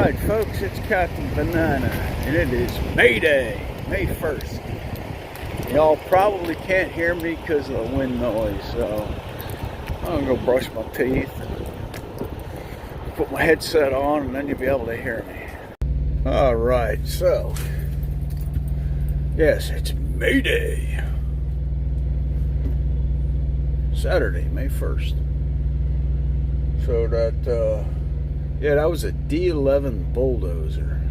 Alright folks, it's Captain Banana, and it is May Day, May 1st. Y'all probably can't hear me because of the wind noise, so I'm going to go brush my teeth, put my headset on, and then you'll be able to hear me. Alright, so, yes, it's May Day. Saturday, May 1st. So that, yeah, that was a D11 bulldozer,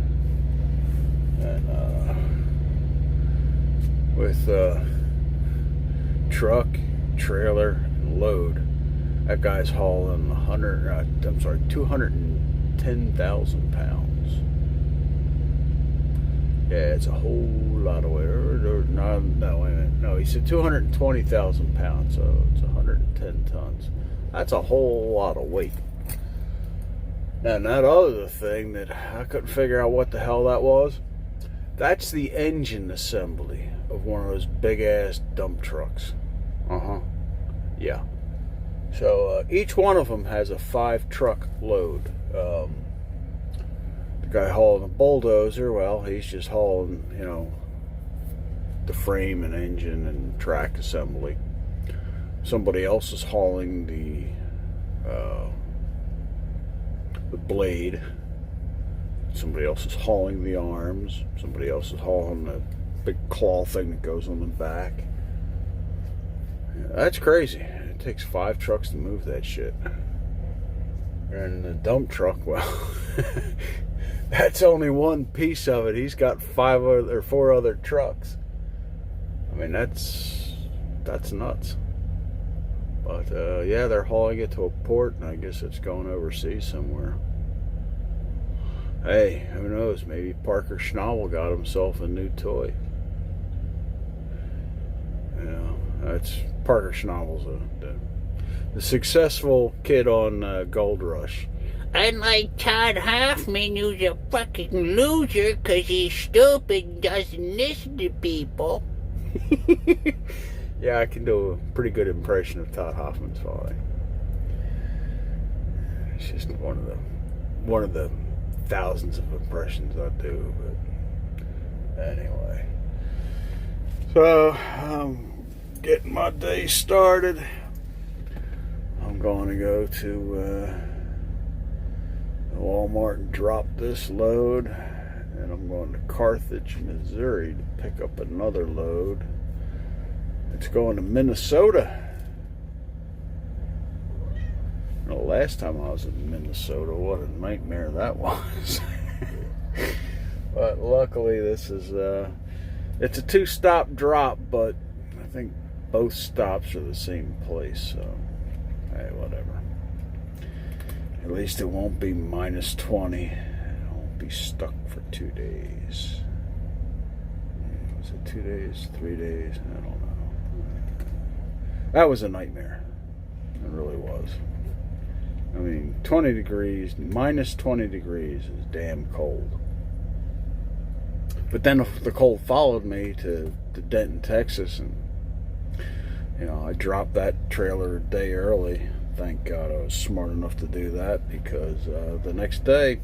and with truck, trailer, and load. That guy's hauling 210,000 pounds. Yeah, it's a whole lot of weight. No, wait a minute. No, he said 220,000 pounds, so it's 110 tons. That's a whole lot of weight. Now, that other thing that I couldn't figure out what the hell that was, that's the engine assembly of one of those big-ass dump trucks. Yeah. So, each one of them has a 5-truck load. The guy hauling the bulldozer, well, he's just hauling, you know, the frame and engine and track assembly. Somebody else is hauling the blade. Somebody else is hauling the arms. Somebody else is hauling the big claw thing that goes on the back. Yeah, that's crazy. It takes 5 trucks to move that shit. And the dump truck, well, that's only one piece of it. He's got 4 other trucks. I mean, that's nuts. But, yeah, they're hauling it to a port, and I guess it's going overseas somewhere. Hey, who knows? Maybe Parker Schnabel got himself a new toy. You know, that's Parker Schnabel's the successful kid on Gold Rush. Unlike Todd Hoffman, who's a fucking loser because he's stupid and doesn't listen to people. Yeah, I can do a pretty good impression of Todd Hoffman's father. It's just one of the thousands of impressions I do, but anyway. So I'm getting my day started. I'm going to go to Walmart and drop this load, and I'm going to Carthage, Missouri to pick up another load. It's going to Minnesota. The last time I was in Minnesota, what a nightmare that was. But luckily this is it's a 2-stop drop, but I think both stops are the same place, so hey, whatever. At least it won't be minus 20. I won't be stuck for 2 days. Was it 2 days, 3 days? I don't know. That was a nightmare. It really was. I mean, 20 degrees, minus 20 degrees is damn cold. But then the cold followed me to Denton, Texas, and, you know, I dropped that trailer a day early. Thank God I was smart enough to do that, because the next day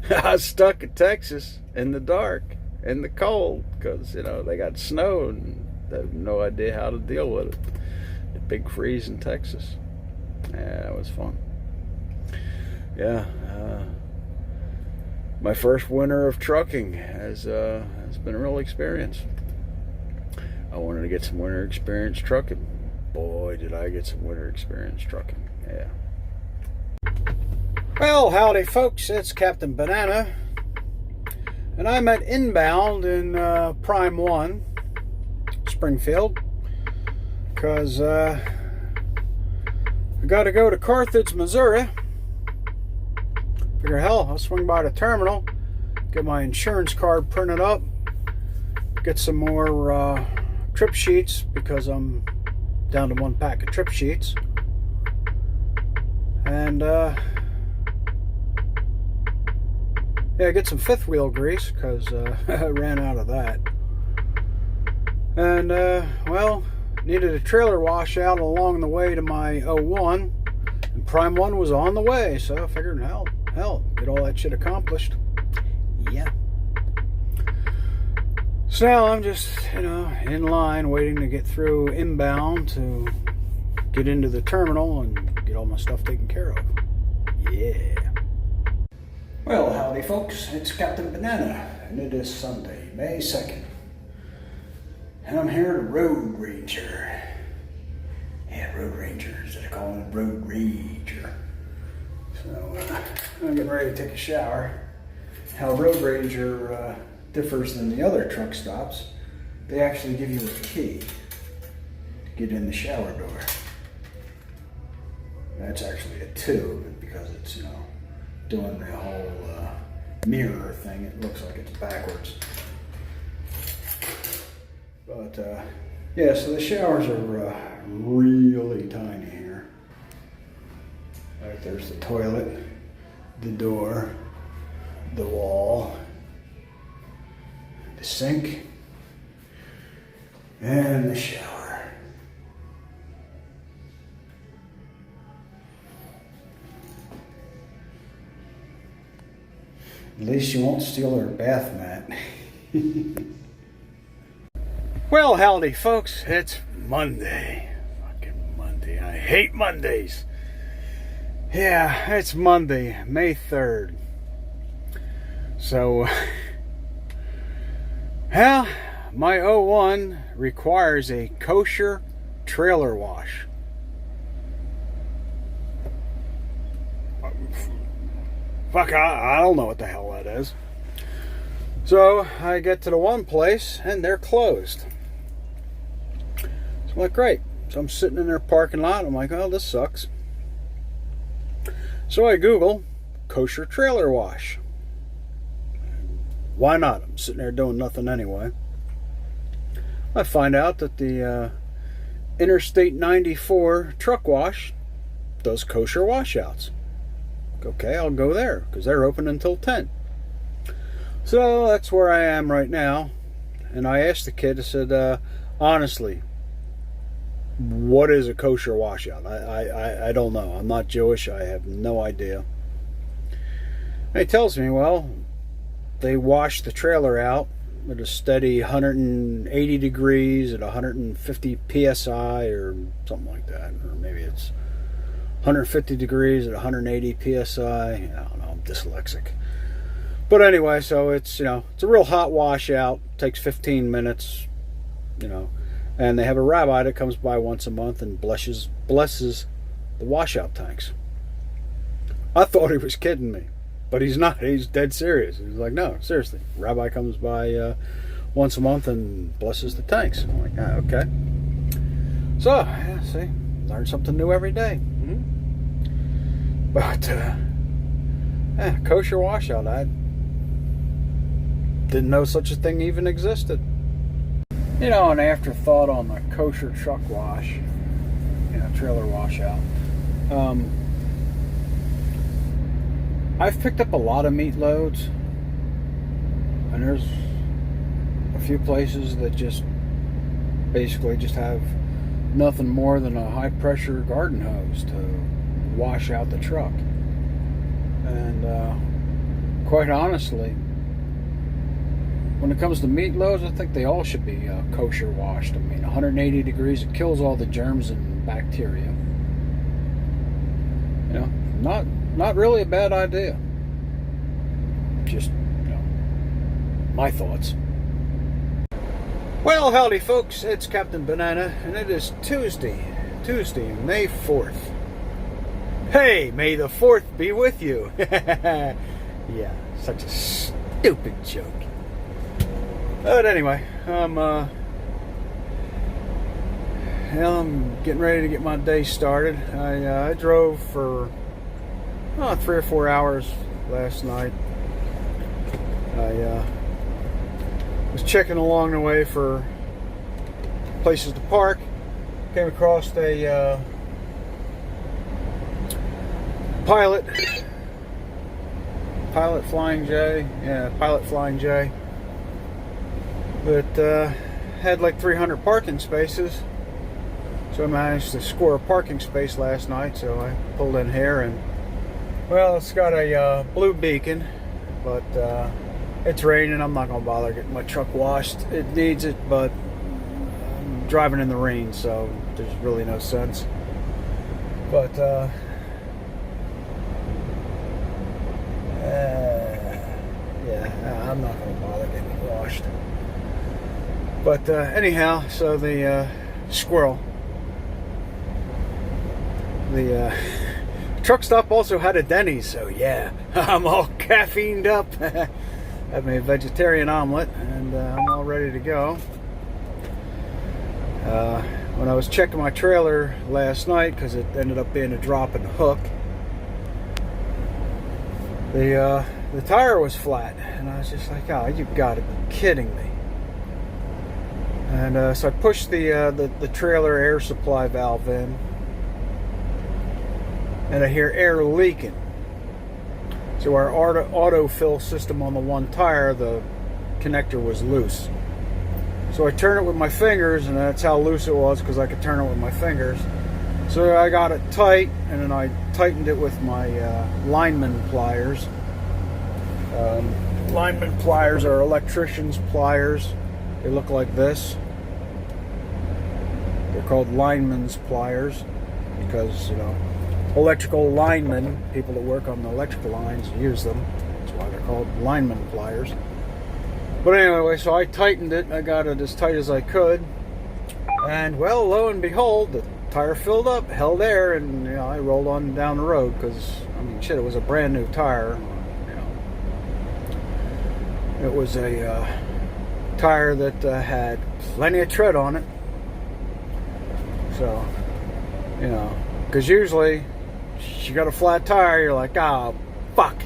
I was stuck in Texas in the dark, in the cold, because, you know, they got snow and they have no idea how to deal with it. A big freeze in Texas. Yeah, that was fun. Yeah, my first winter of trucking has been a real experience. I wanted to get some winter experience trucking. Boy, did I get some winter experience trucking. Yeah. Well, howdy folks, it's Captain Banana, and I'm at inbound in Prime 1, Springfield, because I got to go to Carthage, Missouri. Figure, hell, I'll swing by the terminal, get my insurance card printed up, get some more trip sheets, because I'm down to 1 pack of trip sheets, and yeah, get some 5th wheel grease, because I ran out of that. And well, needed a trailer washout along the way to my 01, And Prime 1 was on the way, so I figured, hell, get all that shit accomplished. Yeah. So now I'm just, in line waiting to get through inbound to get into the terminal and get all my stuff taken care of. Yeah. Well, howdy folks, it's Captain Banana, and it is Sunday, May 2nd. And I'm here at a Road Ranger. Yeah, Road Rangers, they call it Road Ranger. So, I'm getting ready to take a shower. How Road Ranger differs than the other truck stops, they actually give you a key to get in the shower door. That's actually a 2, because it's, doing the whole mirror thing. It looks like it's backwards. But, yeah, so the showers are really tiny here. Right, there's the toilet, the door, the wall, the sink, and the shower. At least you won't steal her bath mat. Well, howdy folks, it's Monday. Fucking Monday. I hate Mondays. Yeah, it's Monday, May 3rd. So, well, my 01 requires a kosher trailer wash. Fuck, I don't know what the hell that is. So, I get to the one place, and they're closed. So I'm like, great. So I'm sitting in their parking lot. I'm like, oh, this sucks. So I Google kosher trailer wash. Why not? I'm sitting there doing nothing anyway. I find out that the Interstate 94 truck wash does kosher washouts. Okay, I'll go there because they're open until 10. So that's where I am right now. And I asked the kid, I said, honestly, what is a kosher washout? I don't know. I'm not Jewish. I have no idea. And he tells me, well, they wash the trailer out at a steady 180 degrees at 150 psi or something like that. Or maybe it's 150 degrees at 180 psi. I don't know. I'm dyslexic. But anyway, so it's, it's a real hot washout. Takes 15 minutes, and they have a rabbi that comes by once a month and blesses the washout tanks. I thought he was kidding me, but he's not. He's dead serious. He's like, no, seriously. Rabbi comes by once a month and blesses the tanks. I'm like, okay. So, yeah, see, learn something new every day. But, kosher washout, I didn't know such a thing even existed. An afterthought on the kosher truck wash, trailer washout. I've picked up a lot of meat loads, and there's a few places that just basically just have nothing more than a high pressure garden hose to wash out the truck. And quite honestly, when it comes to meat loads, I think they all should be kosher washed. I mean, 180 degrees, it kills all the germs and bacteria. Not really a bad idea. Just, my thoughts. Well, howdy folks, it's Captain Banana, and it is Tuesday, May 4th. Hey, may the 4th be with you. Yeah, such a stupid joke. But anyway, I'm getting ready to get my day started. I drove for 3 or 4 hours last night. I was checking along the way for places to park. Came across a Pilot Flying J. Yeah, Pilot Flying J. That had like 300 parking spaces. So I managed to score a parking space last night, so I pulled in here, and well, it's got a blue beacon, but it's raining. I'm not going to bother getting my truck washed. It needs it, but I'm driving in the rain, so there's really no sense. But yeah, I'm not going to bother getting it washed. But anyhow, so the squirrel. The truck stop also had a Denny's, so yeah, I'm all caffeined up. Had me a vegetarian omelet, and I'm all ready to go. When I was checking my trailer last night, because it ended up being a drop and hook, the tire was flat, and I was just like, oh, you've got to be kidding me. And so I pushed the trailer air supply valve in, and I hear air leaking. So our autofill system on the one tire, the connector was loose. So I turned it with my fingers, and that's how loose it was, because I could turn it with my fingers. So I got it tight, and then I tightened it with my lineman pliers. Lineman pliers are electrician's pliers. They look like this. They're called lineman's pliers because, you know, electrical linemen, people that work on the electrical lines, use them. That's why they're called lineman pliers. But anyway, so I tightened it. I got it as tight as I could. And, well, lo and behold, the tire filled up, held air, and, you know, I rolled on down the road because, I mean, shit, it was a brand new tire. You know, it was a tire that had plenty of tread on it. So, you know, because usually you got a flat tire, you're like, oh, fuck.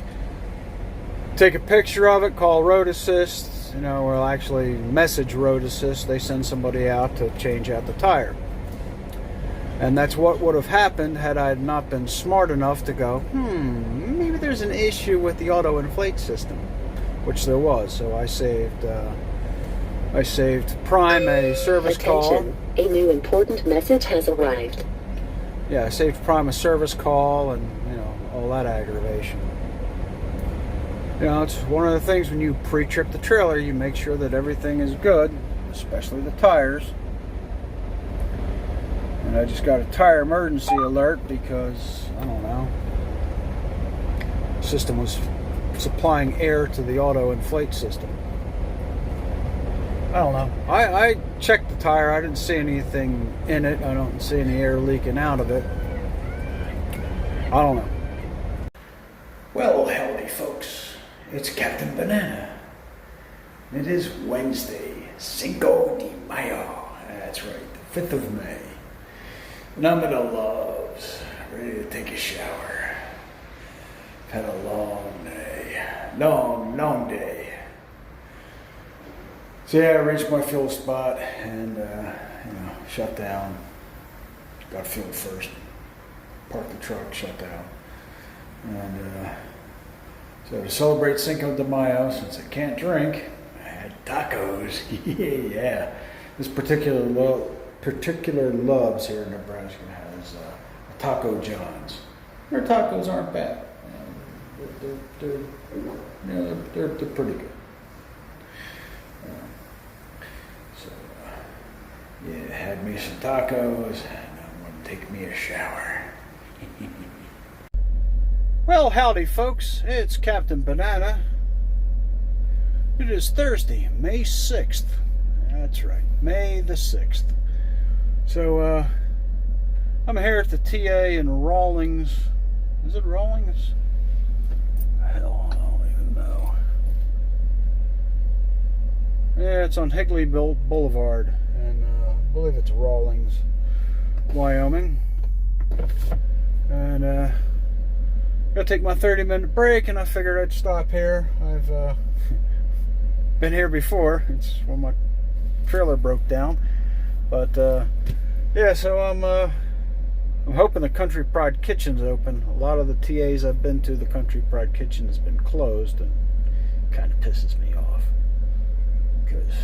Take a picture of it, call Road Assist, you know, or actually message Road Assist. They send somebody out to change out the tire. And that's what would have happened had I not been smart enough to go, maybe there's an issue with the auto inflate system, which there was. So I saved Prime a service call. A new important message has arrived. Yeah, I saved Prime a service call and, you know, all that aggravation. You know, it's one of the things when you pre-trip the trailer, you make sure that everything is good, especially the tires. And I just got a tire emergency alert because, I don't know, the system was supplying air to the auto inflate system. I don't know. I checked the tire. I didn't see anything in it. I don't see any air leaking out of it. I don't know. Well, howdy, folks. It's Captain Banana. It is Wednesday, Cinco de Mayo. That's right, the 5th of May. And I'm in the loves, ready to take a shower. Had a long day. Long day. So yeah, I reached my fuel spot and, shut down. Got fuel first. Parked the truck, shut down. And so to celebrate Cinco de Mayo, since I can't drink, I had tacos. Yeah. This particular Loves here in Nebraska has a Taco John's. Their tacos aren't bad. They're pretty good. Yeah, had me some tacos, and I'm going to take me a shower. Well, howdy, folks. It's Captain Banana. It is Thursday, May 6th. That's right, May the 6th. So, I'm here at the TA in Rawlings. Is it Rawlings? Hell, I don't even know. Yeah, it's on Higley Boulevard. And I believe it's Rawlings, Wyoming. And gotta take my 30-minute break, and I figured I'd stop here. I've been here before. It's when my trailer broke down. But yeah, so I'm hoping the Country Pride Kitchen's open. A lot of the TAs I've been to, the Country Pride Kitchen has been closed, and it kind of pisses me off because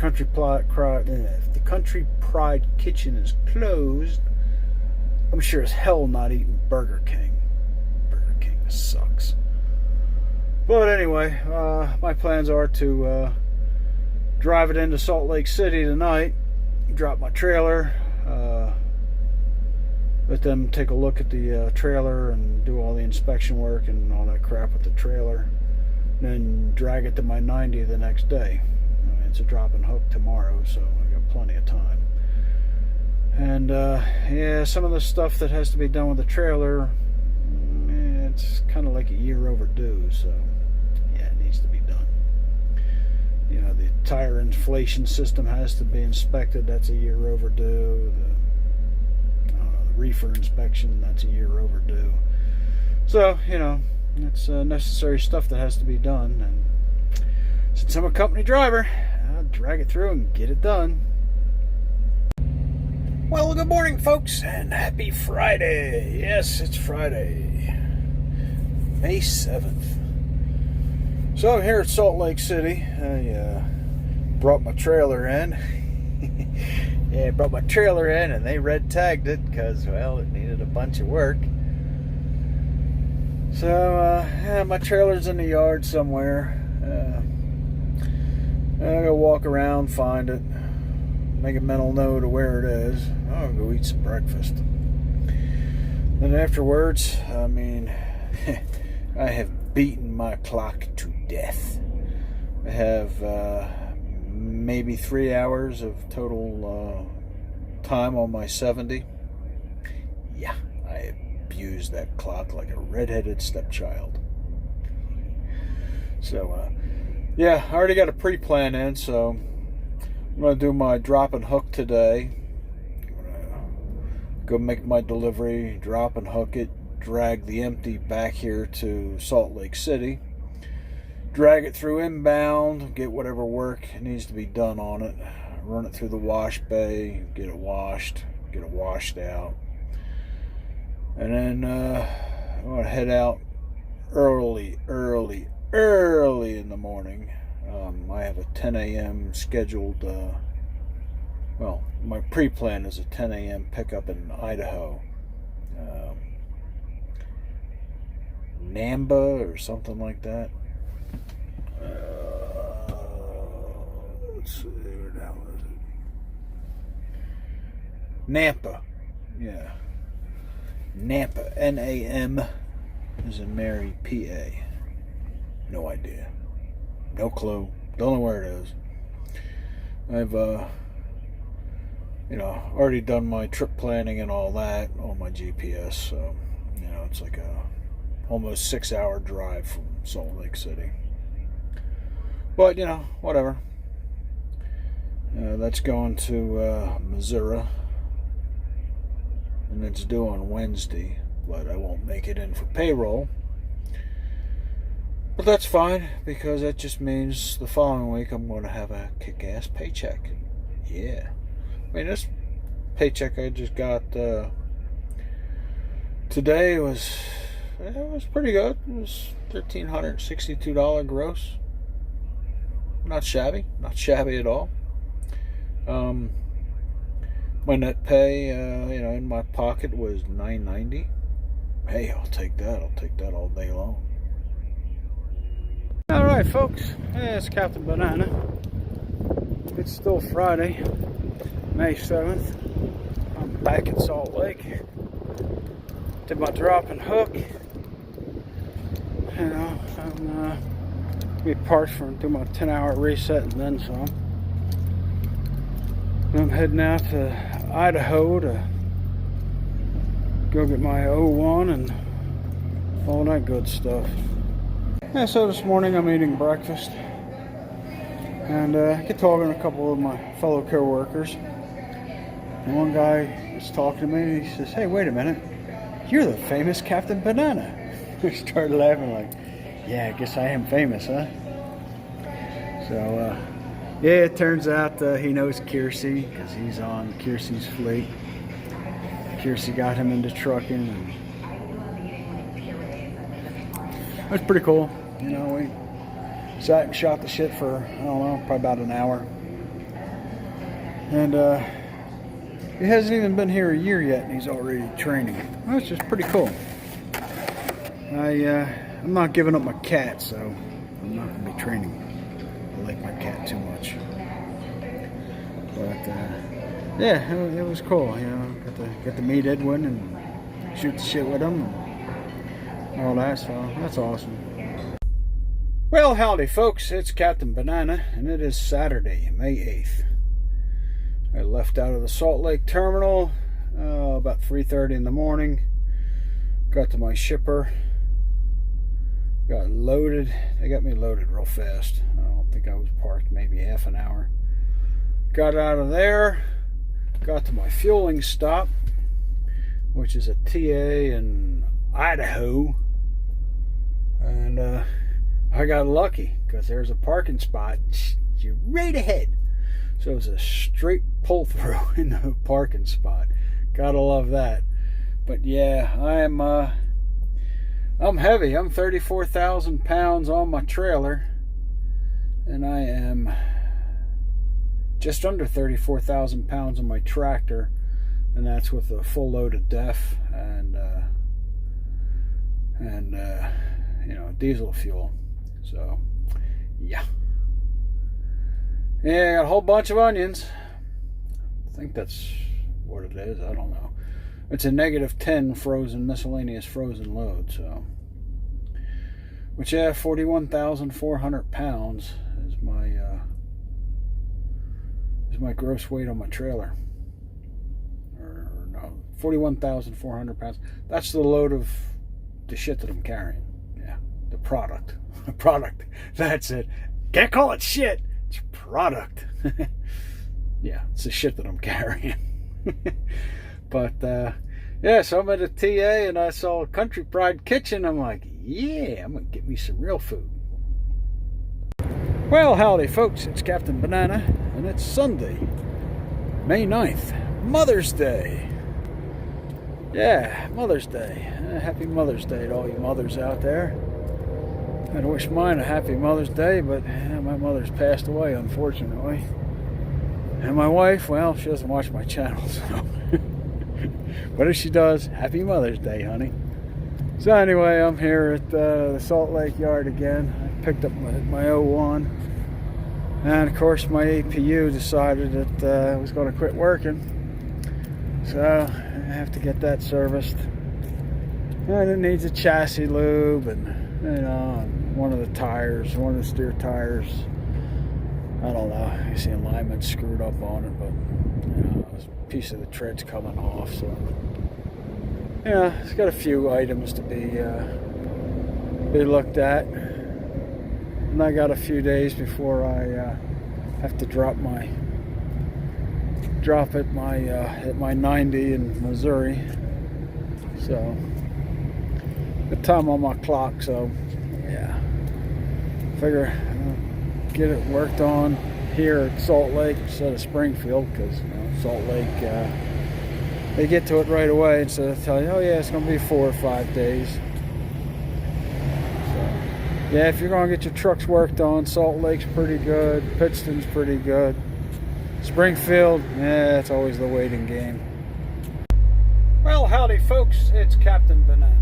if the Country Pride Kitchen is closed, I'm sure as hell not eating Burger King. Burger King sucks. But anyway, my plans are to drive it into Salt Lake City tonight, drop my trailer, let them take a look at the trailer and do all the inspection work and all that crap with the trailer, and then drag it to my 90 the next day. I mean, it's a drop and hook tomorrow, so I got plenty of time. And yeah, some of the stuff that has to be done with the trailer, it's kind of like a year overdue, so yeah, it needs to be done. You know, the tire inflation system has to be inspected, that's a year overdue. The reefer inspection, that's a year overdue. So, you know, it's necessary stuff that has to be done, and since I'm a company driver, I'll drag it through and get it done. Well, good morning, folks, and happy Friday. Yes, it's Friday, May 7th. So I'm here at Salt Lake City. I brought my trailer in. Yeah, I brought my trailer in, and they red tagged it because, well, it needed a bunch of work. So, yeah, my trailer's in the yard somewhere. I'm gonna walk around, find it, make a mental note of where it is. I'll go eat some breakfast. Then afterwards, I mean, I have beaten my clock to death. I have maybe 3 hours of total time on my 70. Yeah, I abused that clock like a redheaded stepchild. So, yeah, I already got a pre-plan in, so I'm going to do my drop and hook today. I'm going to go make my delivery, drop and hook it, drag the empty back here to Salt Lake City, drag it through inbound, get whatever work needs to be done on it, run it through the wash bay, get it washed out, and then I'm going to head out early in the morning. I have a 10 a.m. scheduled, well, my pre-plan is a 10 a.m. pickup in Idaho. Namba or something like that. Let's see, where the hell is it? Nampa. Yeah. Nampa. N-A-M as in Mary, P-A. No idea. No clue. Don't know where it is. I've, you know, already done my trip planning and all that on my GPS, so, you know, it's like a almost 6-hour drive from Salt Lake City. But, you know, whatever. That's going to Missouri, and it's due on Wednesday, but I won't make it in for payroll. But that's fine, because that just means the following week I'm going to have a kick-ass paycheck. Yeah. I mean, this paycheck I just got today was pretty good. It was $1,362 gross. Not shabby. Not shabby at all. My net pay, you know, in my pocket was $9.90. Hey, I'll take that. I'll take that all day long. All right, folks. Yeah, it's Captain Banana. It's still Friday, May 7th. I'm back at Salt Lake. Did my drop and hook. You know, I'm be parked for do my 10-hour reset and then some. I'm heading out to Idaho to go get my 01 and all that good stuff. Yeah, so this morning I'm eating breakfast and get talking to a couple of my fellow co-workers. And one guy was talking to me and he says, "Hey, wait a minute, you're the famous Captain Banana." I started laughing like, yeah, I guess I am famous, huh? So, yeah, it turns out he knows Kiersey because he's on Kiersey's fleet. Kiersey got him into trucking, and it was pretty cool. You know, we sat and shot the shit for, I don't know, probably about an hour. And he hasn't even been here a year yet, and he's already training. Well, that's just pretty cool. I'm not giving up my cat, so I'm not going to be training. I like my cat too much. But yeah, it was cool. You know, got to meet Edwin and shoot the shit with him and all that. So that's awesome. Well, howdy, folks. It's Captain Banana, and it is Saturday, May 8th. I left out of the Salt Lake terminal about 3:30 in the morning. Got to my shipper. Got loaded. They got me loaded real fast. I don't think I was parked maybe half an hour. Got out of there. Got to my fueling stop, which is a TA in Idaho. And I got lucky because there's a parking spot right ahead. So it was a straight pull through in the parking spot. Gotta love that. But yeah, I'm heavy. I'm 34,000 pounds on my trailer, and I am just under 34,000 pounds on my tractor, and that's with a full load of DEF and you know, diesel fuel. So yeah. Yeah, got a whole bunch of onions. I think that's what it is. I don't know. It's a -10 frozen, miscellaneous frozen load. So, which, yeah, 41,400 pounds is my gross weight on my trailer. Or no, 41,400 pounds. That's the load of the shit that I'm carrying. Yeah, the product. The product. That's it. Can't call it shit. It's product. Yeah, it's the shit that I'm carrying. But yeah, so I'm at a TA and I saw Country Pride Kitchen. I'm like, yeah, I'm gonna get me some real food. Well, howdy folks, it's Captain Banana, and it's Sunday, May 9th, Mother's Day. Yeah, Mother's Day. Happy Mother's Day to all you mothers out there. I'd wish mine a happy Mother's Day, but my mother's passed away, unfortunately. And my wife, well, she doesn't watch my channel, so. But if she does, happy Mother's Day, honey. So anyway, I'm here at the Salt Lake Yard again. I picked up my 01. And of course, my APU decided that it was going to quit working. So I have to get that serviced. And it needs a chassis lube and, you know, one of the tires, one of the steer tires. I don't know. I see alignment screwed up on it, but you know, a piece of the tread's coming off. So yeah, it's got a few items to be looked at, and I got a few days before I have to drop at my 90 in Missouri. So the time on my clock. So yeah, figure get it worked on here at Salt Lake instead of Springfield, because you know, Salt Lake they get to it right away instead of telling you, oh yeah, it's going to be 4 or 5 days. So yeah, if you're going to get your trucks worked on, Salt Lake's pretty good, Pittston's pretty good. Springfield, yeah, it's always the waiting game. Well, howdy folks, it's Captain Banana.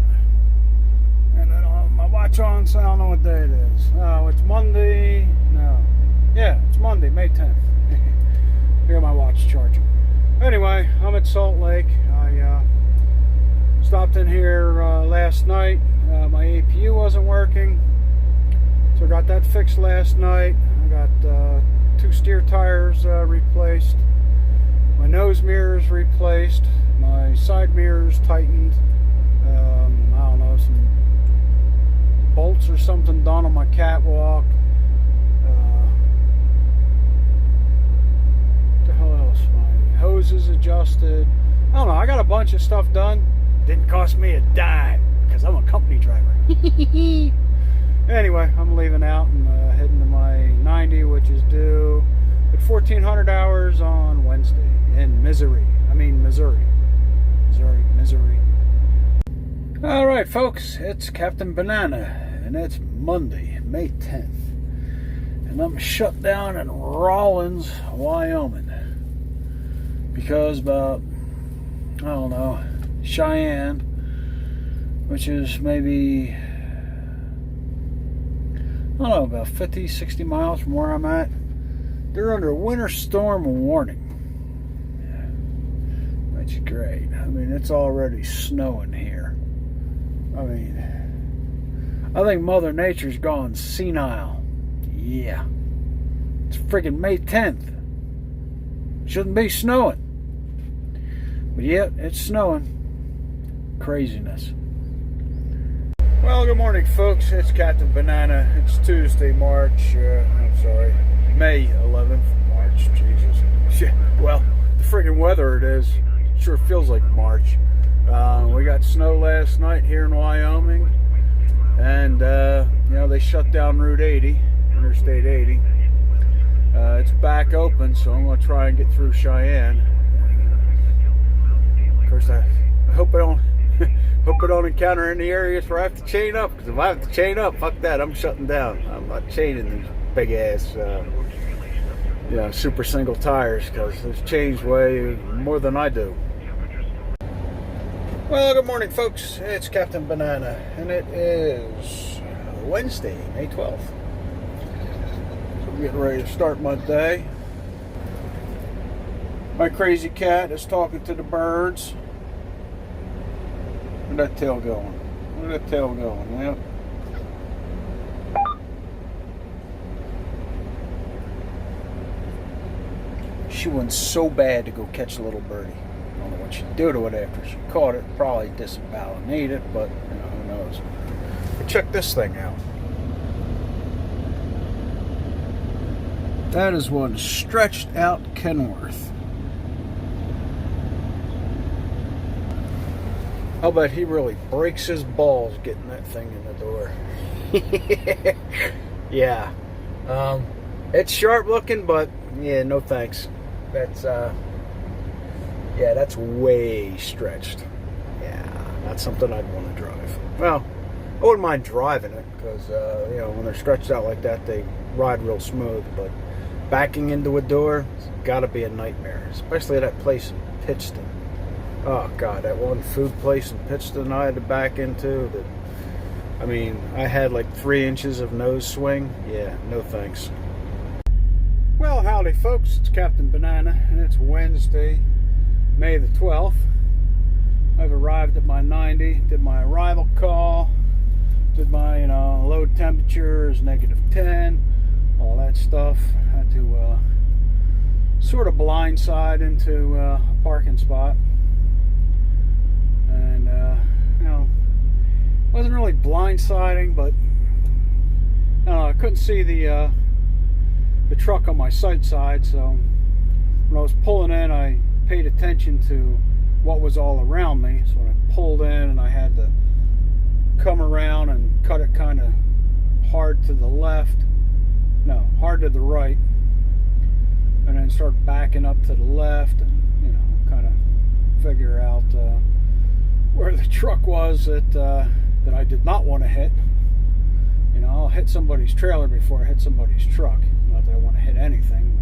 And I don't have my watch on, so I don't know what day it is. Oh, it's Monday. No. Yeah, it's Monday, May 10th. I got my watch charging. Anyway, I'm at Salt Lake. I stopped in here last night. My APU wasn't working, so I got that fixed last night. I got 2 steer tires replaced. My nose mirrors replaced. My side mirrors tightened. I don't know, some bolts or something done on my catwalk. What the hell else? My hoses adjusted. I don't know, I got a bunch of stuff done. Didn't cost me a dime because I'm a company driver. Anyway, I'm leaving out and heading to my 90, which is due at 1,400 hours on Wednesday in Missouri. Alright folks, it's Captain Banana, and it's Monday, May 10th. And I'm shut down in Rawlins, Wyoming. because about, I don't know, Cheyenne, which is maybe, I don't know, about 50, 60 miles from where I'm at, they're under a winter storm warning. Which is great. I mean, it's already snowing here. I mean, I think Mother Nature's gone senile. Yeah. It's friggin' May 10th. Shouldn't be snowing. But yet, it's snowing. Craziness. Well, good morning, folks. It's Captain Banana. It's Tuesday, May 11th. March, Jesus. Shit. Well, the friggin' weather it is. Sure feels like March. We got snow last night here in Wyoming. And, you know, they shut down Route 80, Interstate 80. It's back open, so I'm going to try and get through Cheyenne. Of course, I hope I don't hope I don't encounter any areas where I have to chain up. Because if I have to chain up, fuck that, I'm shutting down. I'm not chaining these big ass, super single tires, because they've changed way more than I do. Well, good morning, folks. It's Captain Banana, and it is Wednesday, May 12th. I'm getting ready to start my day. My crazy cat is talking to the birds. Where's that tail going? Where's that tail going? Yep. She went so bad to go catch a little birdie. I don't know what she'd do to it after she caught it. Probably disembowel and eat it, but who knows. But check this thing out. That is one stretched out Kenworth. I'll bet he really breaks his balls getting that thing in the door. Yeah. It's sharp looking, but yeah, no thanks. That's that's way stretched. Yeah, not something I'd want to drive. Well, I wouldn't mind driving it because when they're stretched out like that, they ride real smooth, but backing into a door, it's got to be a nightmare, especially at that place in Pittston. Oh, God, that one food place in Pittston I had to back into. I had like 3 inches of nose swing. Yeah, no thanks. Well, howdy, folks. It's Captain Banana, and it's Wednesday, May the 12th. I've arrived at my 90, did my arrival call, did my, load temperature is -10. All that stuff. Had to sort of blindside into a parking spot, and wasn't really blindsiding, but I couldn't see the truck on my sight side, so when I was pulling in, I paid attention to what was all around me. So when I pulled in, and I had to come around and cut it kind of hard to the left. No, hard to the right, and then start backing up to the left, and kind of figure out where the truck was that I did not want to hit. I'll hit somebody's trailer before I hit somebody's truck. Not that I want to hit anything,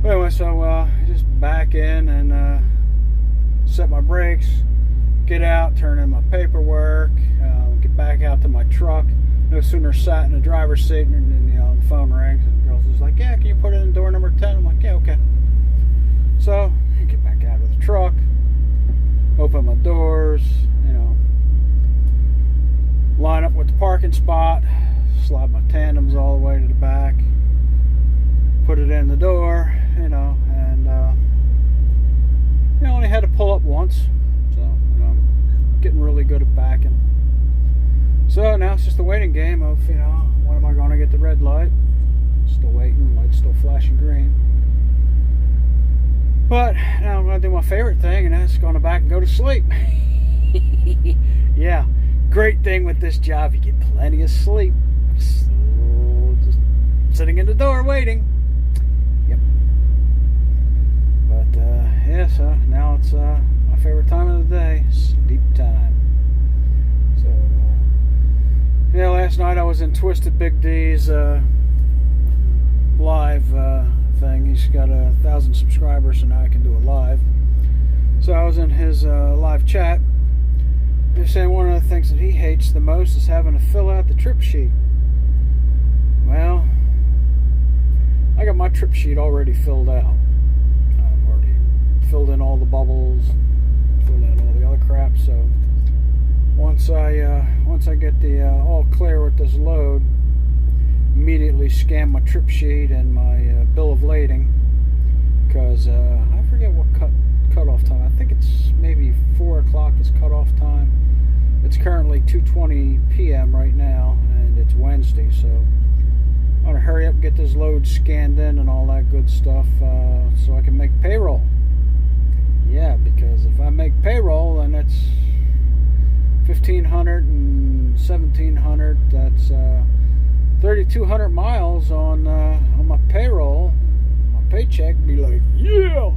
but anyway, so I just back in and set my brakes, get out, turn in my paperwork, get back out to my truck. No sooner sat in the driver's seat, and then the phone rings, and the girl was like, "Yeah, can you put it in door number 10?" I'm like, "Yeah, okay." So I get back out of the truck, open my doors, line up with the parking spot, slide my tandems all the way to the back, put it in the door, and only had to pull up once, so I'm getting really good at backing. So now it's just a waiting game of, when am I going to get the red light? Still waiting, light's still flashing green. But now I'm going to do my favorite thing, and that's going to back and go to sleep. Yeah, great thing with this job, you get plenty of sleep. So just sitting in the door waiting. Yep. But so now it's my favorite time of the day, sleep time. So last night I was in Twisted Big D's live thing. He's got 1,000 subscribers, so now I can do a live. So I was in his live chat. They're saying one of the things that he hates the most is having to fill out the trip sheet. Well, I got my trip sheet already filled out. I've already filled in all the bubbles, filled out all the other crap. So once I get the all clear with this load, immediately scan my trip sheet and my bill of lading, because I forget what cutoff time. I think it's maybe 4 o'clock is cutoff time. It's currently 2:20 p.m. right now, and it's Wednesday, so I want to hurry up and get this load scanned in and all that good stuff, so I can make payroll. Yeah, because if I make payroll, then it's $1,500 and $1,700. That's 3,200 miles on my payroll. My paycheck be like, yeah.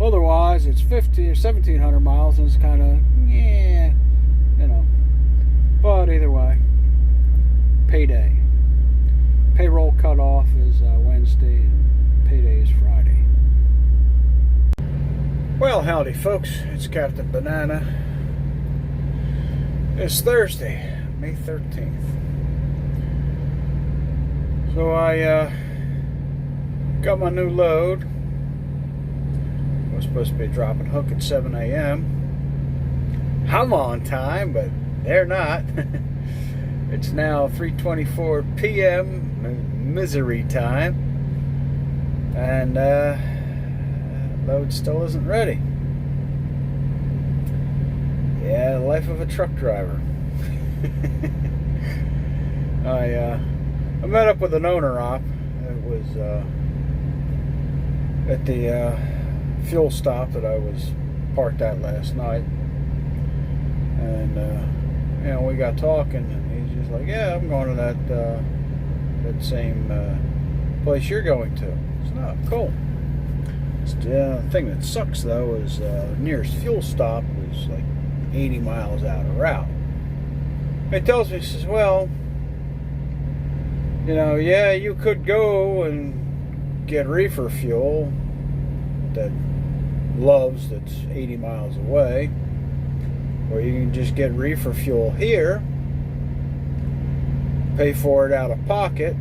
Otherwise, it's 50 or 1,700 miles, and it's kind of, yeah, you know. But either way, payday. Payroll cutoff is Wednesday, and payday is Friday. Well, howdy, folks. It's Captain Banana. It's Thursday, May 13th. So I got my new load. I was supposed to be dropping hook at 7 a.m. I'm on time, but they're not. It's now 3:24 p.m. misery time, and load still isn't ready. Yeah, life of a truck driver. I met up with an owner op. It was at the fuel stop that I was parked at last night, and you know, we got talking, and he's just like, "Yeah, I'm going to that same place you're going to." It's not cool. The thing that sucks though is nearest fuel stop is like 80 miles out of route. He tells me, he says, "Well, you know, yeah, you could go and get reefer fuel that Love's that's 80 miles away, or you can just get reefer fuel here, pay for it out of pocket,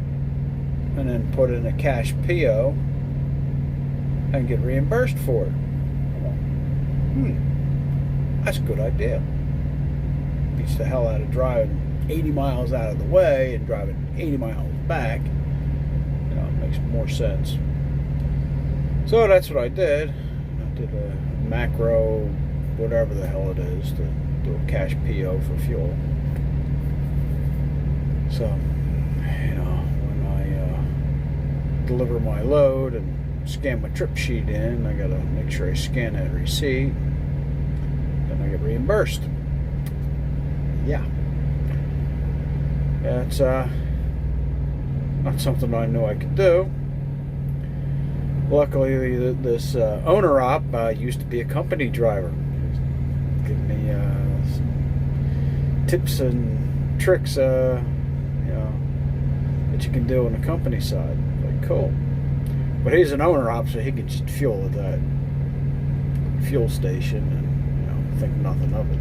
and then put in a cash PO and get reimbursed for it." That's a good idea. Beats the hell out of driving 80 miles out of the way and driving 80 miles back. You know, it makes more sense. So that's what I did. I did a macro, whatever the hell it is, to do a cash PO for fuel. So, you know, when I deliver my load and scan my trip sheet in, I gotta make sure I scan that receipt. Then I get reimbursed. Yeah. It's not something I knew I could do. Luckily, this owner op used to be a company driver. Giving me some tips and tricks, you know, that you can do on the company side. Like, cool. But he's an owner op, so he can just fuel at that fuel station and, you know, think nothing of it.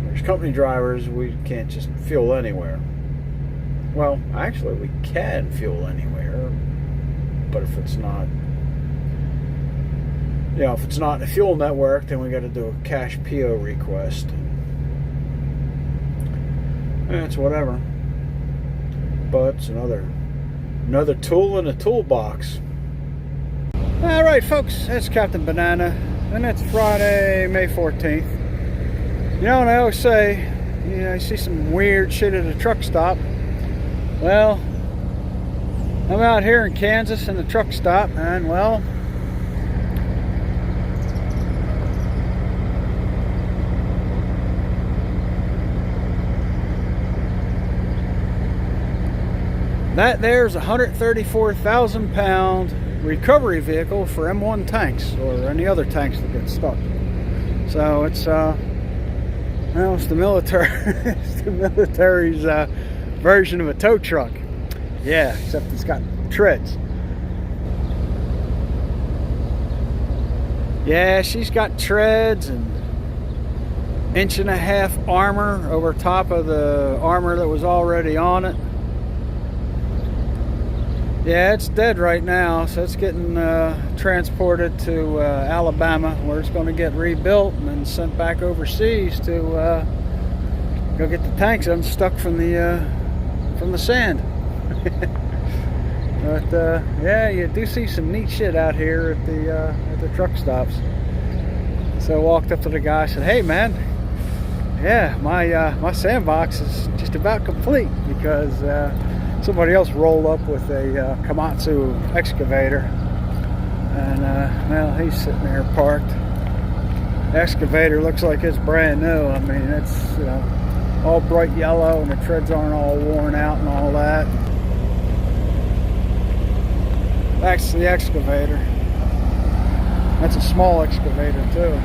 Whereas company drivers, we can't just fuel anywhere. Well, actually, we can fuel anywhere, but if it's not, you know, if it's not in a fuel network, then we got to do a cash PO request. And it's whatever. But it's another tool in the toolbox. All right, folks, that's Captain Banana, and it's Friday, May 14th. You know, and I always say, you know, I see some weird shit at a truck stop. Well, I'm out here in Kansas in the truck stop, and well, that there's a 134,000 pound recovery vehicle for M1 tanks or any other tanks that get stuck. So it's well, it's the military. It's the military's version of a tow truck. Yeah, except it's got treads. Yeah, she's got treads and 1.5-inch armor over top of the armor that was already on it. Yeah, it's dead right now, so it's getting transported to Alabama, where it's going to get rebuilt and then sent back overseas to go get the tanks unstuck from the sand. But yeah, you do see some neat shit out here at the truck stops. So I walked up to the guy and said, "Hey man, yeah, my sandbox is just about complete because somebody else rolled up with a Komatsu excavator, and well, he's sitting there parked. The excavator looks like it's brand new. I mean, it's all bright yellow, and the treads aren't all worn out and all that." That's the excavator. That's a small excavator too.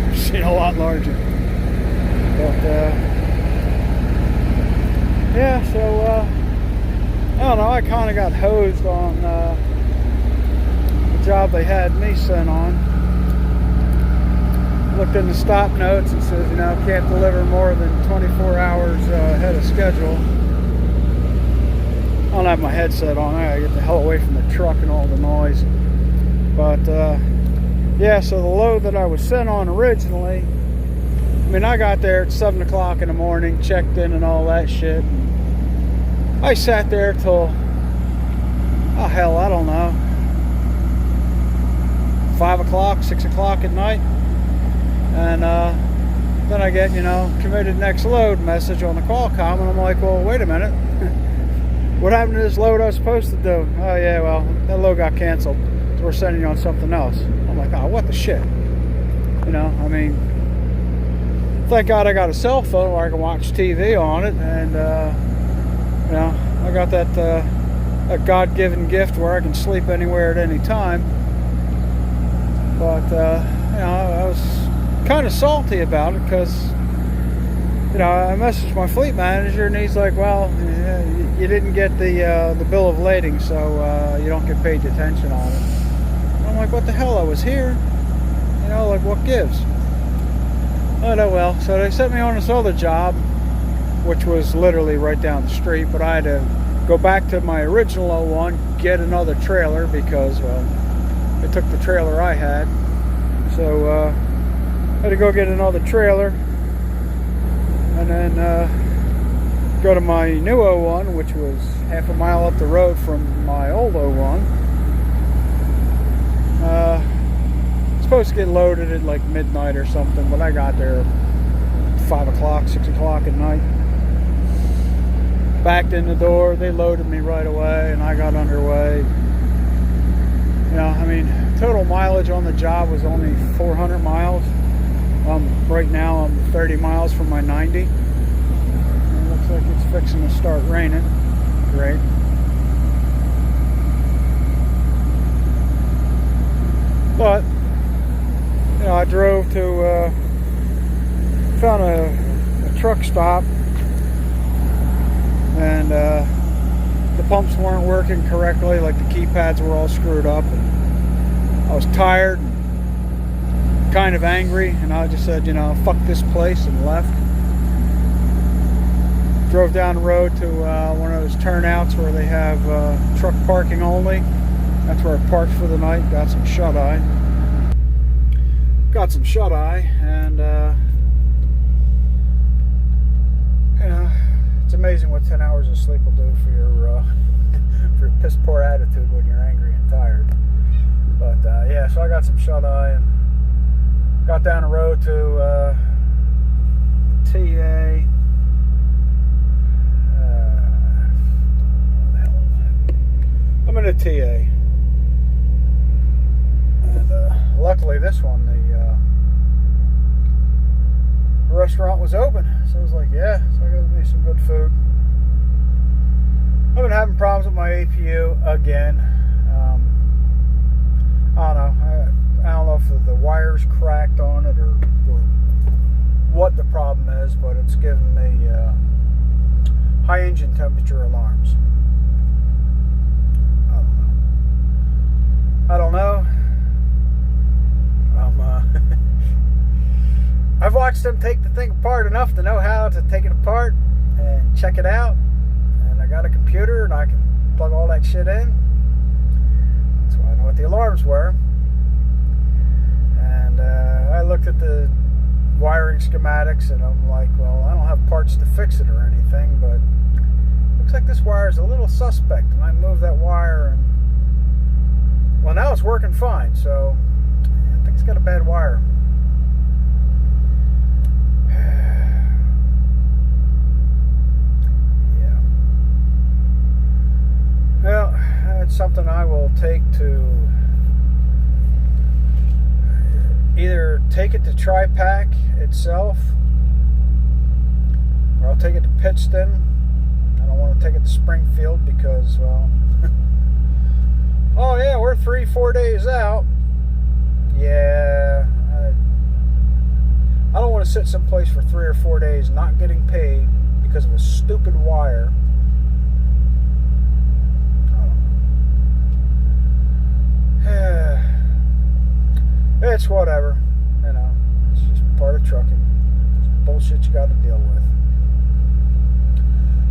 I've seen a lot larger. But yeah, so I don't know. I kind of got hosed on the job they had me sent on. Looked in the stop notes. It says, can't deliver more than 24 hours ahead of schedule. I don't have my headset on. I gotta get the hell away from the truck and all the noise. But yeah, so the load that I was sent on originally, I mean, I got there at 7 o'clock in the morning, checked in and all that shit. And I sat there till, oh hell, I don't know, 5 o'clock, 6 o'clock at night. And then I get, committed next load message on the call comm, and I'm like, well, wait a minute. What happened to this load I was supposed to do? Oh yeah, well, that load got canceled, so we're sending you on something else. I'm like, oh, what the shit? I mean, thank God I got a cell phone where I can watch TV on it, and I got that a God-given gift where I can sleep anywhere at any time. But I was kind of salty about it because I messaged my fleet manager, and he's like, well, you didn't get the bill of lading, so you don't get paid detention on it. And I'm like, what the hell? I was here. Like, what gives? Oh, no, well, so they sent me on this other job, which was literally right down the street, but I had to go back to my original 01, get another trailer because, well, they took the trailer I had. So I had to go get another trailer, and then go to my new 01, which was half a mile up the road from my old 01. Supposed to get loaded at like midnight or something, but I got there 5 o'clock, 6 o'clock at night. Backed in the door, they loaded me right away, and I got underway. I mean, total mileage on the job was only 400 miles. Right now I'm 30 miles from my 90. It looks like it's fixing to start raining. Great. But I drove to found a truck stop, and the pumps weren't working correctly. Like the keypads were all screwed up, and I was tired and kind of angry, and I just said, fuck this place, and left. Drove down the road to one of those turnouts where they have truck parking only. That's where I parked for the night. Got some shut-eye, and it's amazing what 10 hours of sleep will do for your piss poor attitude when you're angry and tired. But yeah, so I got some shut-eye and got down the road to TA. I'm in a TA. And luckily this one, the restaurant was open. So I was like, yeah, so I got me some good food. I've been having problems with my APU again. I don't know. I don't know if the wire's cracked on it or what the problem is, but it's giving me high engine temperature alarms. I don't know. I've watched them take the thing apart enough to know how to take it apart and check it out. And I got a computer and I can plug all that shit in. That's why I know what the alarms were. And I looked at the wiring schematics and I'm like, well, I don't have parts to fix it or anything, but looks like this wire is a little suspect. And I moved that wire and, well, now it's working fine. So I think it's got a bad wire. Well, that's something I will take to either take it to Tri-Pack itself, or I'll take it to Pittston. I don't want to take it to Springfield because, well, oh yeah, we're 3-4 days out. Yeah, I don't want to sit someplace for 3 or 4 days not getting paid because of a stupid wire. It's whatever, you know. It's just part of trucking. It's bullshit you got to deal with.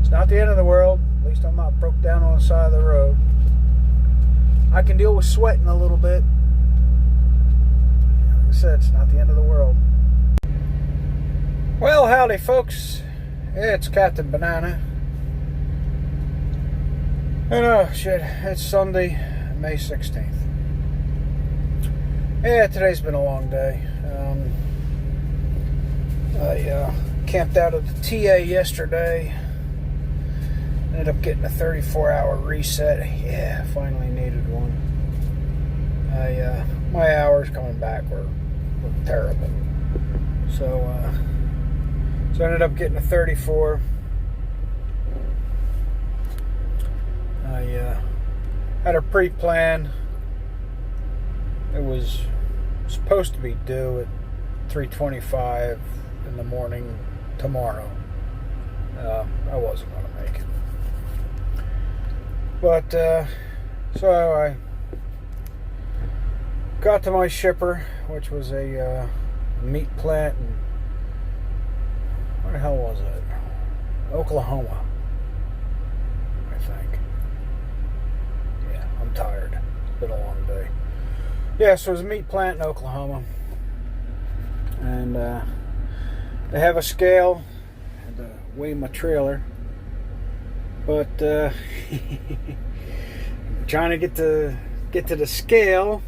It's not the end of the world. At least I'm not broke down on the side of the road. I can deal with sweating a little bit. Like I said, it's not the end of the world. Well, howdy, folks. It's Captain Banana. And oh shit, it's Sunday, May 16th. Yeah, today's been a long day. I camped out at the TA yesterday. Ended up getting a 34-hour reset. Yeah, finally needed one. My hours coming back were terrible. So I ended up getting a 34. I had a pre-plan. It was supposed to be due at 3:25 in the morning tomorrow. I wasn't going to make it. But, so I got to my shipper, which was a meat plant in, where the hell was it? Oklahoma, I think. Yeah, I'm tired. It's been a long day. Yeah, so there's a meat plant in Oklahoma, and they have a scale to weigh my trailer, but trying to get to the scale.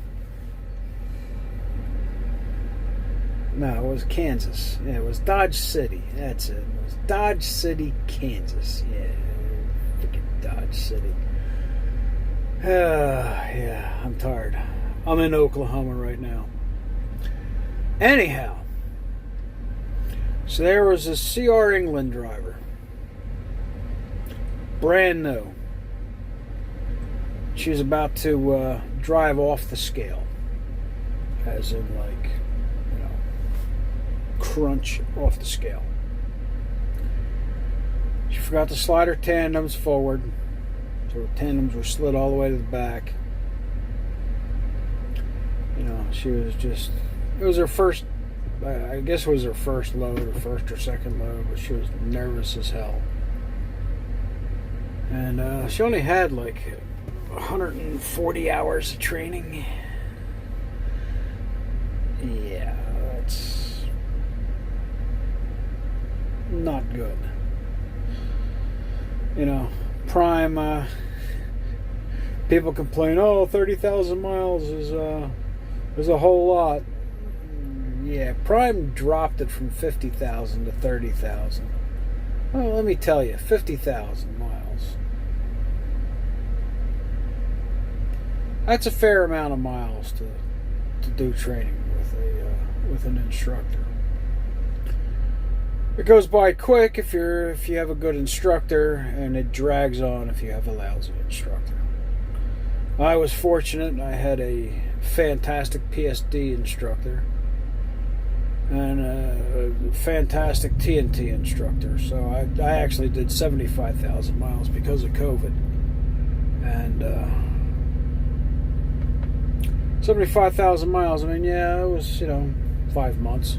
No, it was Kansas. Yeah, it was Dodge City. That's it. It was Dodge City, Kansas. Yeah, freaking Dodge City. Yeah, I'm tired. I'm in Oklahoma right now. Anyhow, so there was a CR England driver. Brand new. She was about to drive off the scale. As in, like, you know, crunch off the scale. She forgot to slide her tandems forward. So her tandems were slid all the way to the back. You know, she was just, it was her first, I guess it was her first load, or first or second load, but she was nervous as hell. And she only had like 140 hours of training. Yeah, that's not good. You know, Prime, people complain, oh, 30,000 miles is a whole lot. Yeah, Prime dropped it from 50,000 to 30,000. Well, let me tell you, 50,000 miles. That's a fair amount of miles to do training with an instructor. It goes by quick if you have a good instructor, and it drags on if you have a lousy instructor. I was fortunate. I had a fantastic PSD instructor and a fantastic TNT instructor. So I actually did 75,000 miles because of COVID. And 75,000 miles, I mean, yeah, it was, 5 months.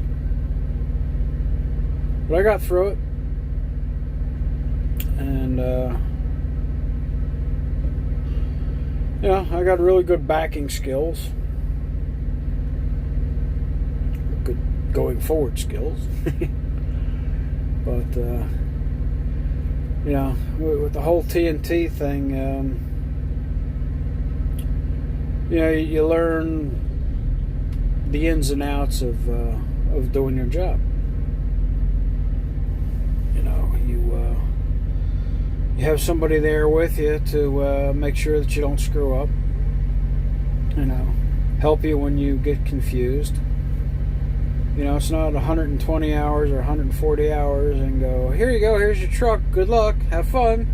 But I got through it. And, I got really good backing skills. Good going forward skills. But, with the whole TNT thing, you learn the ins and outs of doing your job. You have somebody there with you to make sure that you don't screw up. Help you when you get confused. It's not 120 hours or 140 hours and go, here you go, here's your truck, good luck, have fun.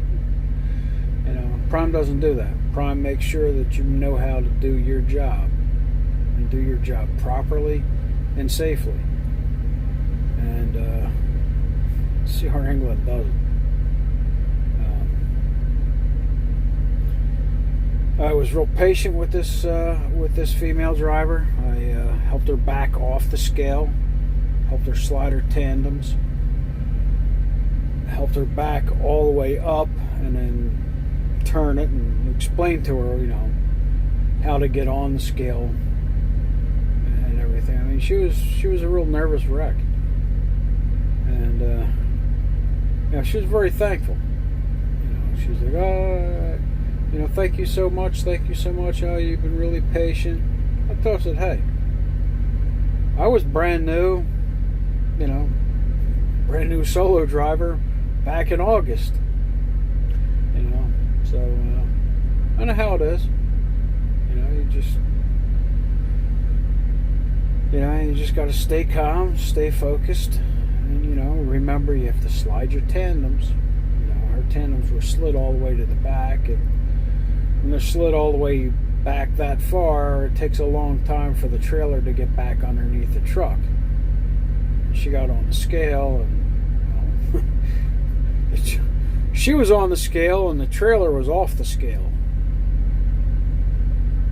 Prime doesn't do that. Prime makes sure that you know how to do your job and do your job properly and safely. And CR England doesn't. I was real patient with this female driver. I helped her back off the scale, helped her slide her tandems, helped her back all the way up, and then turn it and explain to her, how to get on the scale and everything. I mean, she was a real nervous wreck, and she was very thankful. She was like, oh. Thank you so much. Oh, you've been really patient. I told her, I said, hey, I was brand new solo driver back in August. So I know how it is. You just got to stay calm, stay focused, and remember you have to slide your tandems. Her tandems were slid all the way to the back, and when they're slid all the way back that far, it takes a long time for the trailer to get back underneath the truck. And she got on the scale, and she was on the scale, and the trailer was off the scale.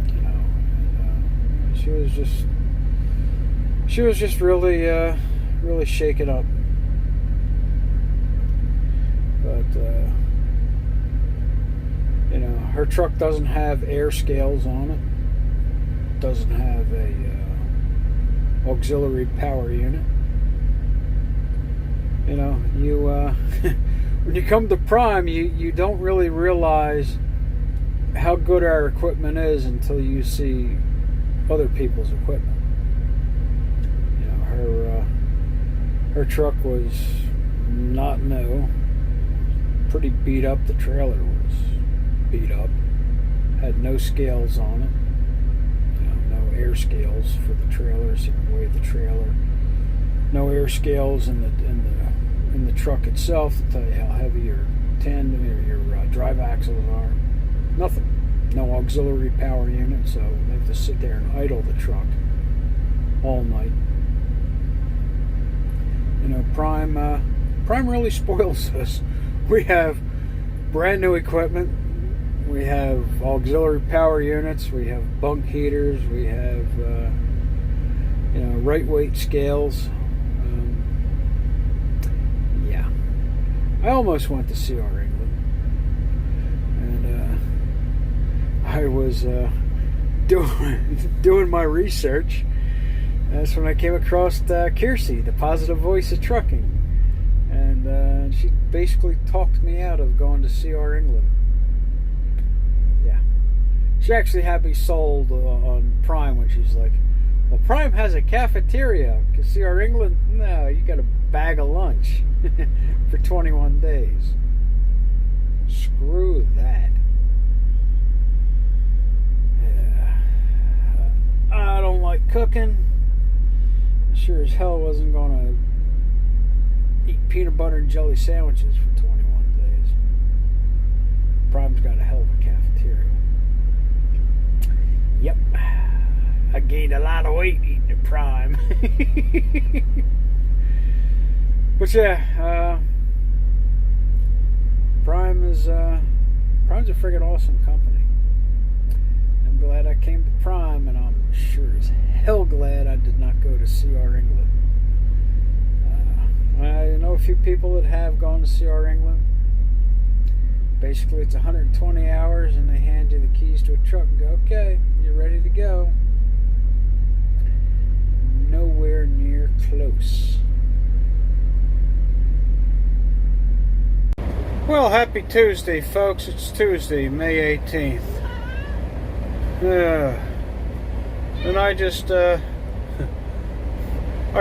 And, she was just really, really shaken up. But her truck doesn't have air scales on it. Doesn't have a auxiliary power unit. When you come to Prime, you don't really realize how good our equipment is until you see other people's equipment. Her truck was not new. Pretty beat up. The trailer was beat up. Had no scales on it. No air scales for the trailer, so you can weigh the trailer. No air scales in the truck itself to tell you how heavy your tandem or your drive axles are. Nothing. No auxiliary power unit, so they have to sit there and idle the truck all night. Prime really spoils us. We have brand new equipment. We have auxiliary power units. We have bunk heaters. We have right weight scales. I almost went to CR England, and I was doing my research. That's when I came across Kiersey, the positive voice of trucking. And she basically talked me out of going to CR England. Yeah. She actually had me sold on Prime when she's like, well, Prime has a cafeteria. Because CR England, no, you got a bag of lunch for 21 days. Screw that. Yeah. I don't like cooking. Sure as hell wasn't going to eat peanut butter and jelly sandwiches for 21 days. Prime's got a hell of a cafeteria. Yep. I gained a lot of weight eating at Prime. But yeah, Prime's a friggin' awesome company. I'm glad I came to Prime, and I'm sure as hell glad I did not go to CR England. I know a few people that have gone to CR England. Basically, it's 120 hours, and they hand you the keys to a truck and go, okay, you're ready to go. Nowhere near close. Well, happy Tuesday, folks. It's Tuesday, May 18th. And I just, I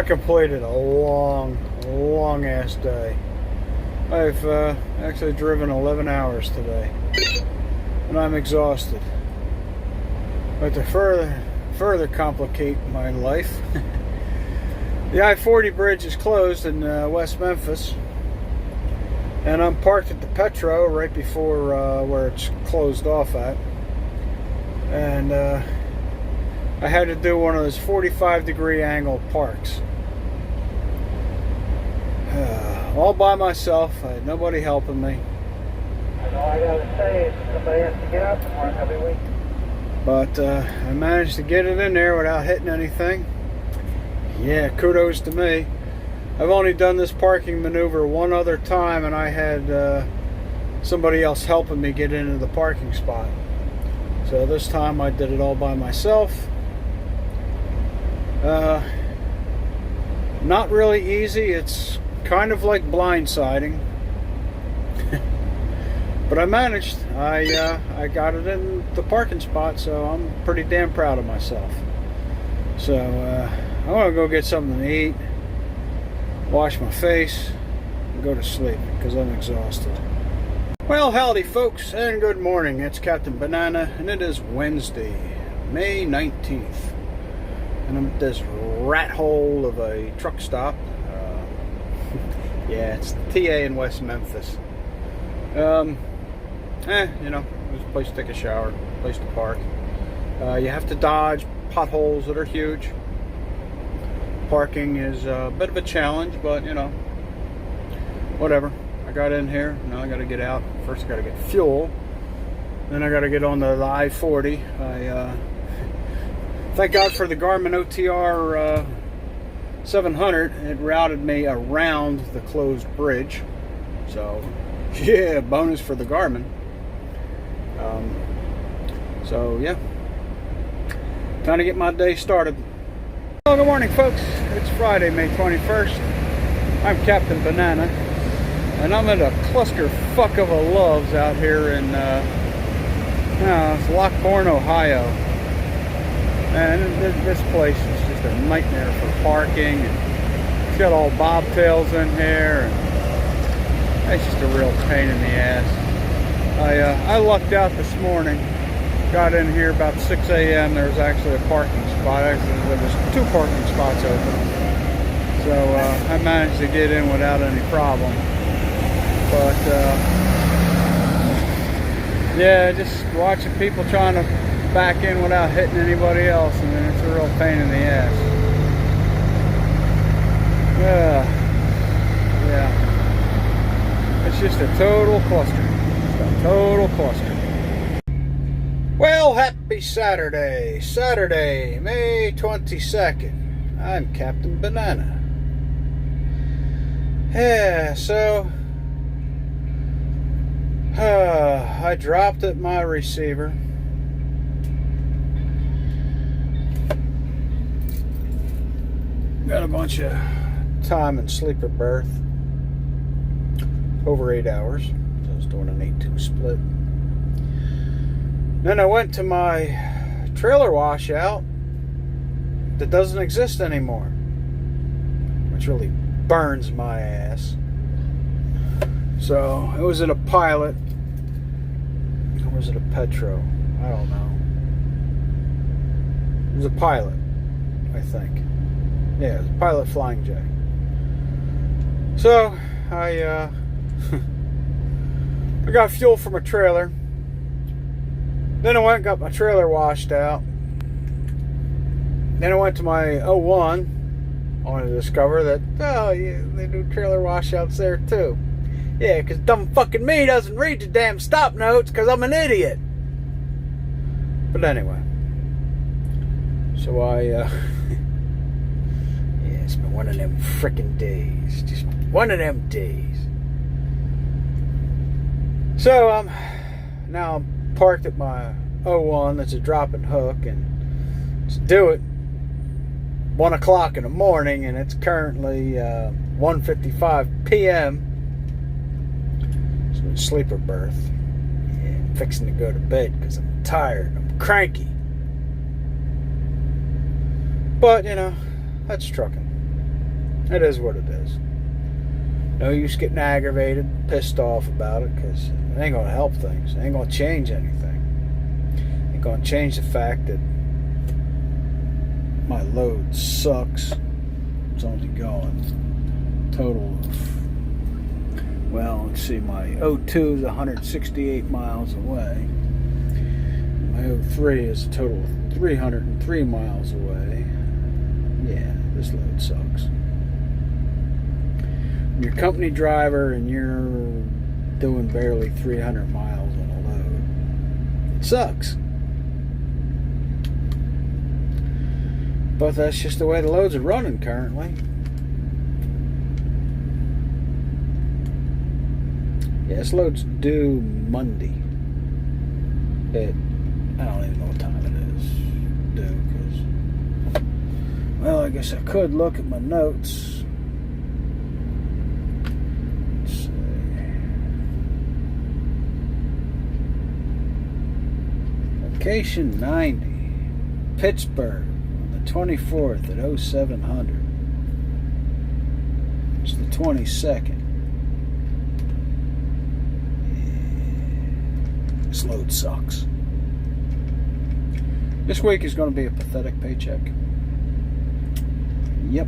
completed a long ass day. I've actually driven 11 hours today, and I'm exhausted. But to further complicate my life, the I-40 bridge is closed in West Memphis, and I'm parked at the Petro right before where it's closed off at, and I had to do one of those 45-degree angle parks. All by myself. I had nobody helping me. And all I gotta say is somebody has to get up and work every week. But I managed to get it in there without hitting anything. Yeah, kudos to me. I've only done this parking maneuver one other time, and I had somebody else helping me get into the parking spot. So this time I did it all by myself. Not really easy. It's kind of like blindsiding. But I managed. I got it in the parking spot, so I'm pretty damn proud of myself. So I want to go get something to eat, wash my face, and go to sleep because I'm exhausted. Well, howdy folks, and good morning. It's Captain Banana, and it is Wednesday, May 19th. And I'm at this rat hole of a truck stop. Yeah, it's TA in West Memphis. You know, there's a place to take a shower, place to park. You have to dodge potholes that are huge. Parking is a bit of a challenge, but you know, whatever. I got in here, now I gotta get out. First I gotta get fuel, then I gotta get on the I-40. Thank God for the Garmin OTR 700. It routed me around the closed bridge. So, yeah, bonus for the Garmin. So, yeah. Time to get my day started. Well, good morning, folks. It's Friday, May 21st. I'm Captain Banana, and I'm at a clusterfuck of a loves out here in it's Lockbourne, Ohio. And this place is just a nightmare for parking. And it's got all bobtails in here, and it's just a real pain in the ass. I lucked out this morning. Got in here about 6 a.m. There was actually a parking spot. Actually, there was 2 parking spots open. So I managed to get in without any problem. But yeah, just watching people trying to back in without hitting anybody else, and then it's a real pain in the ass. Yeah. It's just a total cluster. Just a total cluster. Well, happy Saturday. Saturday, May 22nd. I'm Captain Banana. Yeah, so I dropped at my receiver. Got a bunch of time and sleeper berth. Over 8 hours. So I was doing an 8-2 split. Then I went to my trailer washout that doesn't exist anymore, which really burns my ass. So it was at a Pilot, or was it a Petro? I don't know. It was a Pilot, I think. Yeah, it was a Pilot Flying J. So I got fuel from a trailer. Then I went and got my trailer washed out. Then I went to my 01. I wanted to discover that, oh, yeah, they do trailer washouts there too. Yeah, because dumb fucking me doesn't read the damn stop notes because I'm an idiot. But anyway. So I, yeah, It's been one of them frickin' days. Just one of them days. So now I'm parked at my 01 that's a drop and hook, and it's due at 1 o'clock in the morning, and it's currently 1:55 p.m. So in sleeper berth. Yeah, I'm fixing to go to bed because I'm tired. I'm cranky. But, you know, that's trucking. It is what it is. No use getting aggravated, pissed off about it, because it ain't going to help things. It ain't going to change anything. It ain't going to change the fact that my load sucks. It's only going total of, well, let's see, my 02 is 168 miles away. My 03 is a total of 303 miles away. Yeah, this load sucks. When you're a company driver and you're doing barely 300 miles on a load, it sucks. But that's just the way the loads are running currently. Yeah, this load's due Monday. I don't even know what time it is due, because, well, I guess I could look at my notes. Let's see. Location 90, Pittsburgh, on the 24th at 0700. It's the 22nd. This load sucks. This week is going to be a pathetic paycheck. Yep.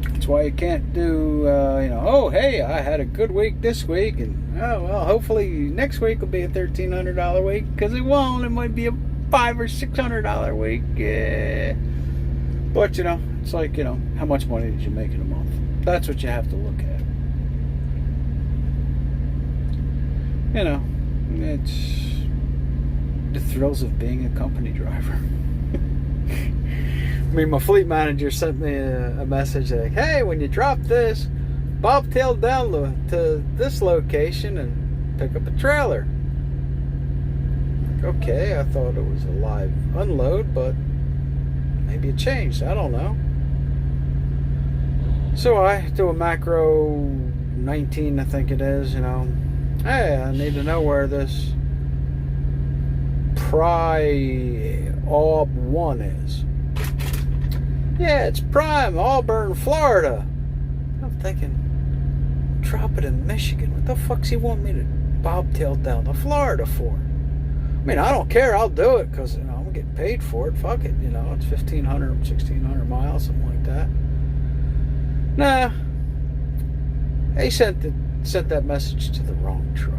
That's why you can't do, oh, hey, I had a good week this week, and, oh, well, hopefully next week will be a $1,300 week, because it won't. It might be a $500 or $600 week. But, it's like, how much money did you make in a month? That's what you have to look at. It's the thrills of being a company driver. I mean, my fleet manager sent me a message like, hey, when you drop this, bobtail down to this location and pick up a trailer. Like, okay, I thought it was a live unload, but maybe it changed. I don't know. So I do a macro 19, I think it is, Hey, I need to know where this Prime 1 is. Yeah, it's Prime, Auburn, Florida. I'm thinking, drop it in Michigan. What the fuck's he want me to bobtail down to Florida for? I mean, I don't care. I'll do it because I'm getting paid for it. Fuck it. It's 1,500, 1,600 miles, something like that. Nah. They sent that message to the wrong truck.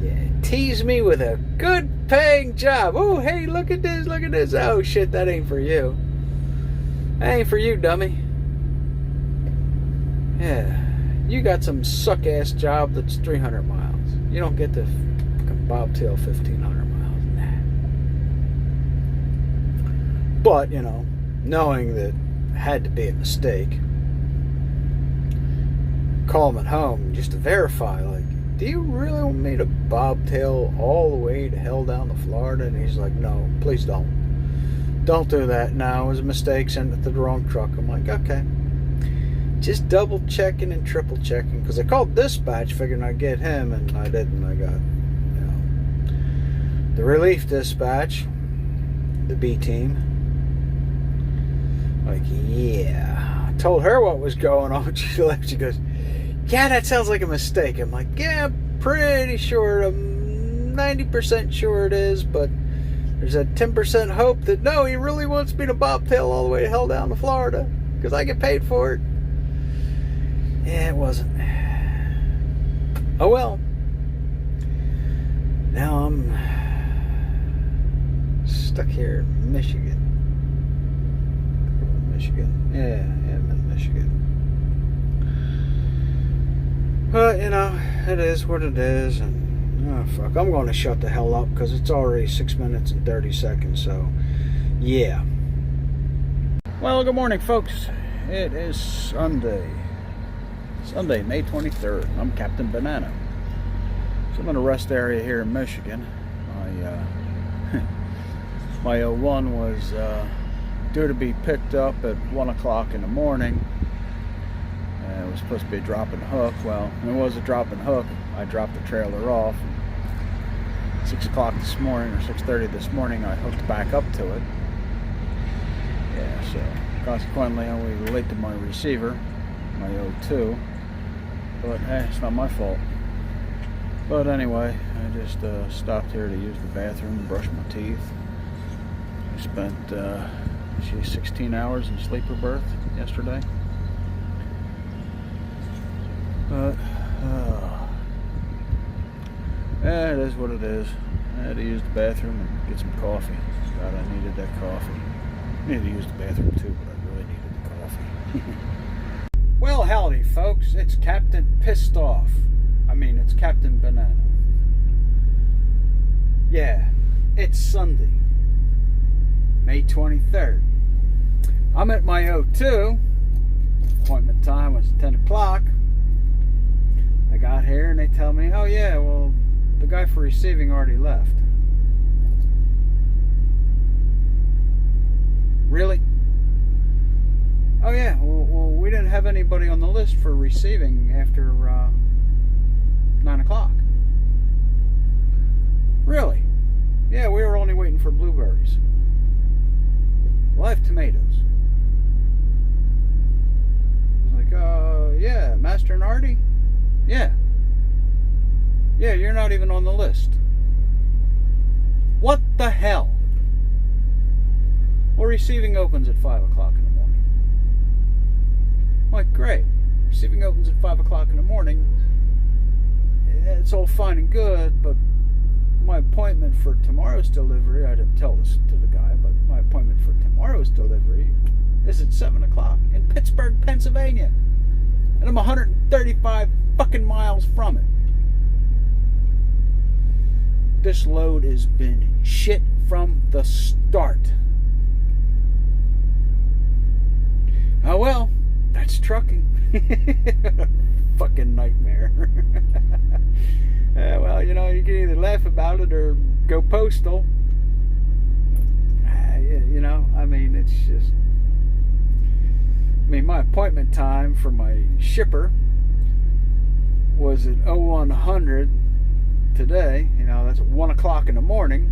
Yeah, tease me with a good paying job. Oh, hey, look at this, look at this. Oh, shit, that ain't for you. That ain't for you, dummy. Yeah, you got some suck-ass job that's 300 miles. You don't get to fucking bobtail 1,500 miles. Nah. But, knowing that it had to be a mistake, call him at home just to verify, like, do you really want me to bobtail all the way to hell down to Florida? And he's like, no, please don't. Don't do that. No, it was a mistake. Send it to the wrong truck. I'm like, okay. Just double checking and triple checking, because I called dispatch figuring I'd get him, and I didn't. I got, the relief dispatch, the B team. Like, yeah. I told her what was going on. She left. She goes, yeah, that sounds like a mistake. I'm like, yeah, pretty sure. I'm 90% sure it is, but there's a 10% hope that, no, he really wants me to bobtail all the way to hell down to Florida because I get paid for it. Yeah, it wasn't. Oh, well. Now I'm stuck here in Michigan. Yeah, I'm in Michigan. But, it is what it is, and, oh, fuck, I'm going to shut the hell up, because it's already 6 minutes and 30 seconds, so, yeah. Well, good morning, folks. It is Sunday, May 23rd. I'm Captain Banana. So I'm in a rest area here in Michigan. My 01 was due to be picked up at 1 o'clock in the morning. And it was supposed to be a drop and hook. Well, it was a drop and hook. I dropped the trailer off. 6 o'clock this morning, or 6:30 this morning, I hooked back up to it. Yeah, so consequently I was late to my receiver, my 02. But hey, it's not my fault. But anyway, I just stopped here to use the bathroom, brush my teeth. I spent 16 hours in sleeper berth yesterday. But it is what it is. I had to use the bathroom and get some coffee. God, I needed that coffee. I needed to use the bathroom too, but I really needed the coffee. Well, howdy, folks. It's Captain Pissed Off. It's Captain Banana. Yeah, it's Sunday, May 23rd. I'm at my 02. Appointment time was 10 o'clock. I got here and they tell me, oh yeah, well, the guy for receiving already left. Really? Oh yeah, well, we didn't have anybody on the list for receiving after 9 o'clock. Really? Yeah, we were only waiting for blueberries. Well, I have tomatoes. I was like, yeah, Master and Artie? Yeah. Yeah, you're not even on the list. What the hell? Well, receiving opens at 5 o'clock in the morning. I'm like, great. Receiving opens at 5 o'clock in the morning. It's all fine and good, but my appointment for tomorrow's delivery, I didn't tell this to the guy, but my appointment for tomorrow's delivery is at 7 o'clock in Pittsburgh, Pennsylvania. And I'm 135 fucking miles from it. This load has been shit from the start. Oh well, that's trucking. Fucking nightmare. Well, you can either laugh about it or go postal. It's just... my appointment time for my shipper was at 0100 today. That's at 1 o'clock in the morning.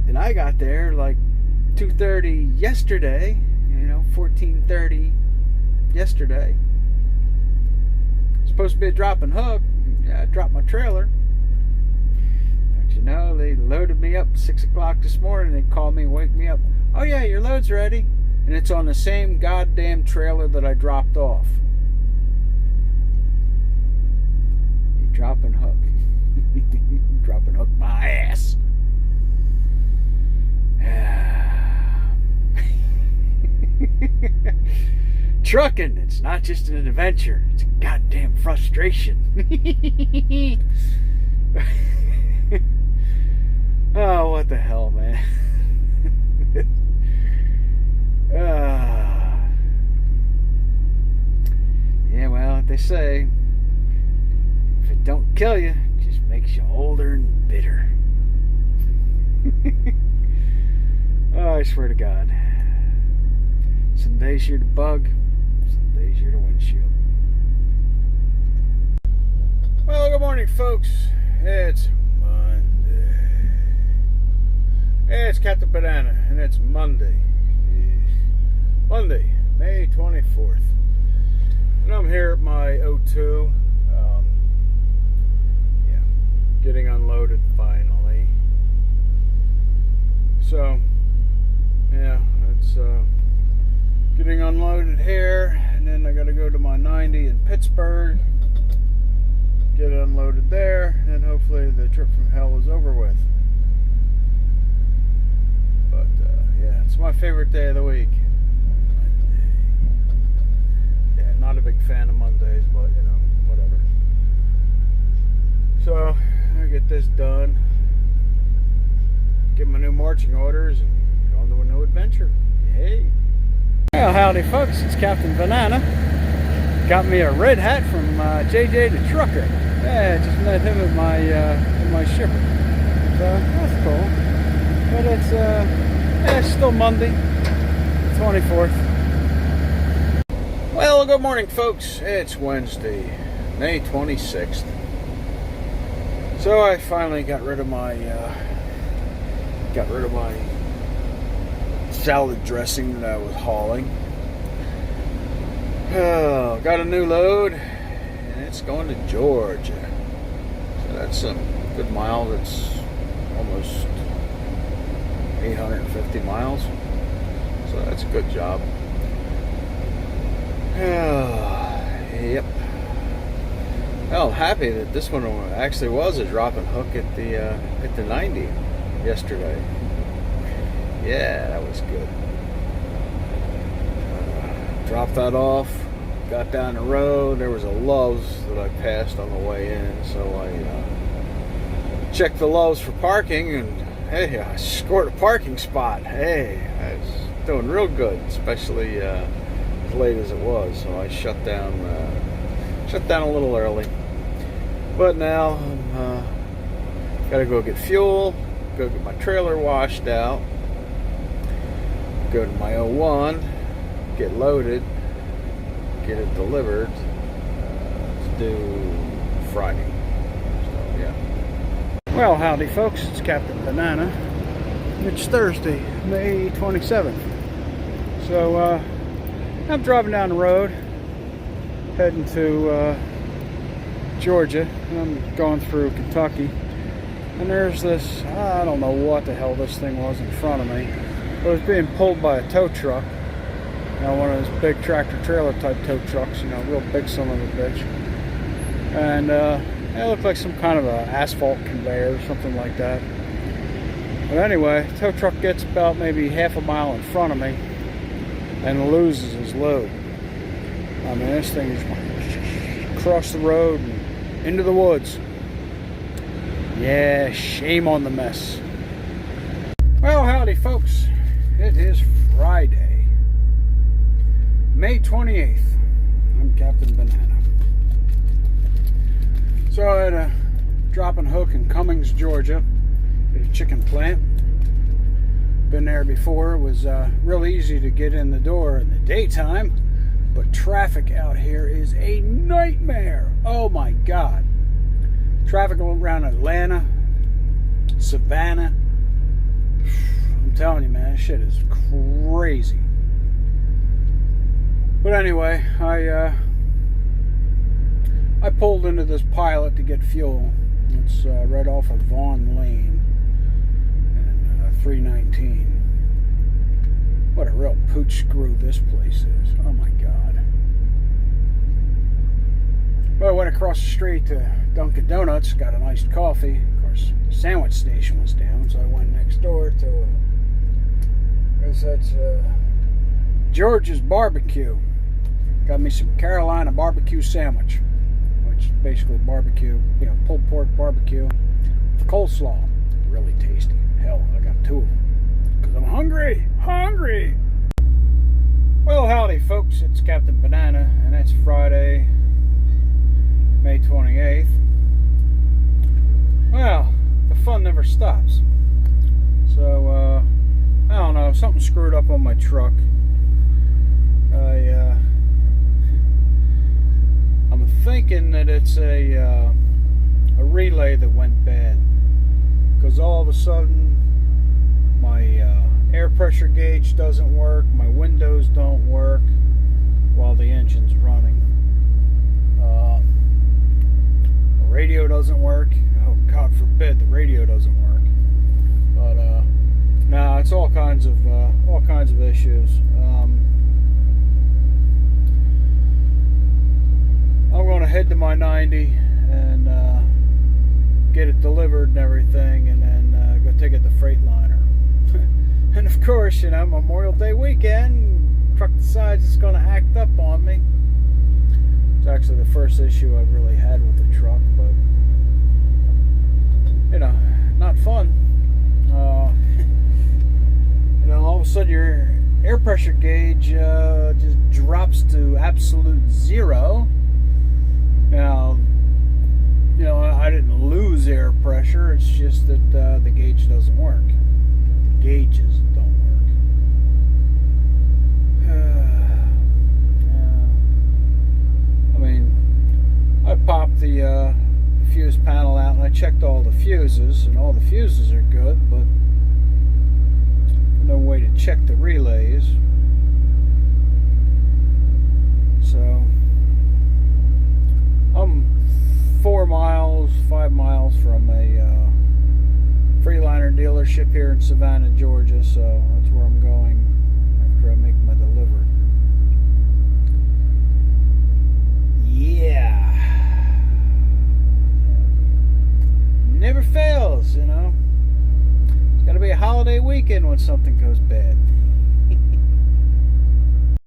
And I got there like 2:30 yesterday. 14:30 yesterday. Supposed to be a drop and hook. Yeah, I dropped my trailer. But they loaded me up 6 o'clock this morning. They called me and wake me up. Oh yeah, your load's ready. And it's on the same goddamn trailer that I dropped off. You drop and hook. Drop and hook my ass. Trucking, it's not just an adventure, it's a goddamn frustration. Oh, what the hell, man. Yeah, well, what they say, if it don't kill you, it just makes you older and bitter. Oh, I swear to God. Some days you're the bug, some days you're the windshield. Well, good morning, folks. It's Monday. It's Captain Banana, and it's Monday. Monday, May 24th. And I'm here at my 02. Getting unloaded finally. So, yeah, it's getting unloaded here, and then I gotta go to my 90 in Pittsburgh, get it unloaded there, and hopefully the trip from hell is over with. But yeah, it's my favorite day of the week. Yeah, not a big fan of Mondays, but whatever. So I get this done, get my new marching orders, and go on to a new adventure. Yay! Well, howdy folks, it's Captain Banana. Got me a red hat from JJ the Trucker. Yeah, just met him at my shipper. So that's cool. But it's still Monday, 24th. Well, good morning folks. It's Wednesday, May 26th. So I finally got rid of my salad dressing that I was hauling. Oh, got a new load, and it's going to Georgia. So that's some good miles. It's almost 850 miles. So that's a good job. Yep. Well, I'm happy that this one actually was a drop and hook at the 90 yesterday. Yeah, that was good. Dropped that off, got down the road. There was a Love's that I passed on the way in, so I checked the Love's for parking, and hey, I scored a parking spot. Hey, I was doing real good, especially as late as it was. So I shut down a little early. But now I'm gotta go get fuel, go get my trailer washed out, go to my 01, get loaded, get it delivered. It's due Friday. So yeah. Well, howdy folks, it's Captain Banana. It's Thursday, May 27th. So I'm driving down the road, heading to Georgia, and I'm going through Kentucky, and there's this, I don't know what the hell this thing was in front of me. It was being pulled by a tow truck, one of those big tractor trailer type tow trucks, real big son of a bitch. And it looked like some kind of an asphalt conveyor or something like that. But anyway, the tow truck gets about maybe half a mile in front of me and loses his load. I mean, this thing is across the road and into the woods. Yeah, shame on the mess. Well, howdy folks. It is Friday, May 28th. I'm Captain Banana. So I had a drop and hook in Cummings, Georgia, at a chicken plant. Been there before. It was real easy to get in the door in the daytime, but traffic out here is a nightmare. Oh my God. Traffic around Atlanta, Savannah. I'm telling you, man, this shit is crazy. But anyway, I pulled into this Pilot to get fuel. It's right off of Vaughn Lane and 319. What a real pooch screw this place is. Oh my God. Well, I went across the street to Dunkin' Donuts, got an iced coffee. Of course, the sandwich station was down, so I went next door to that's George's Barbecue. Got me some Carolina barbecue sandwich, which is basically barbecue, pulled pork barbecue with coleslaw. Really tasty. Hell, I got two of them because I'm hungry. Well, howdy folks, it's Captain Banana, and it's Friday, May 28th. Well, the fun never stops. So, I don't know, something screwed up on my truck. I'm thinking that it's a relay that went bad, because all of a sudden my air pressure gauge doesn't work, my windows don't work while the engine's running. The radio doesn't work. Oh, God forbid the radio doesn't work. But no, it's all kinds of issues. I'm going to head to my 90 and get it delivered and everything, and then go take it to Freightliner. And of course, Memorial Day weekend, truck decides it's going to act up on me. It's actually the first issue I've really had with the truck, but not fun. All of a sudden your air pressure gauge just drops to absolute zero. Now, you know, I didn't lose air pressure. It's just that the gauge doesn't work. The gauges don't work. I mean, I popped the fuse panel out and I checked all the fuses, and all the fuses are good, but no way to check the relays. So I'm 5 miles from a Freeliner dealership here in Savannah, Georgia, so that's where I'm going after I make my delivery. Yeah. Never fails, you know. It's got to be a holiday weekend when something goes bad.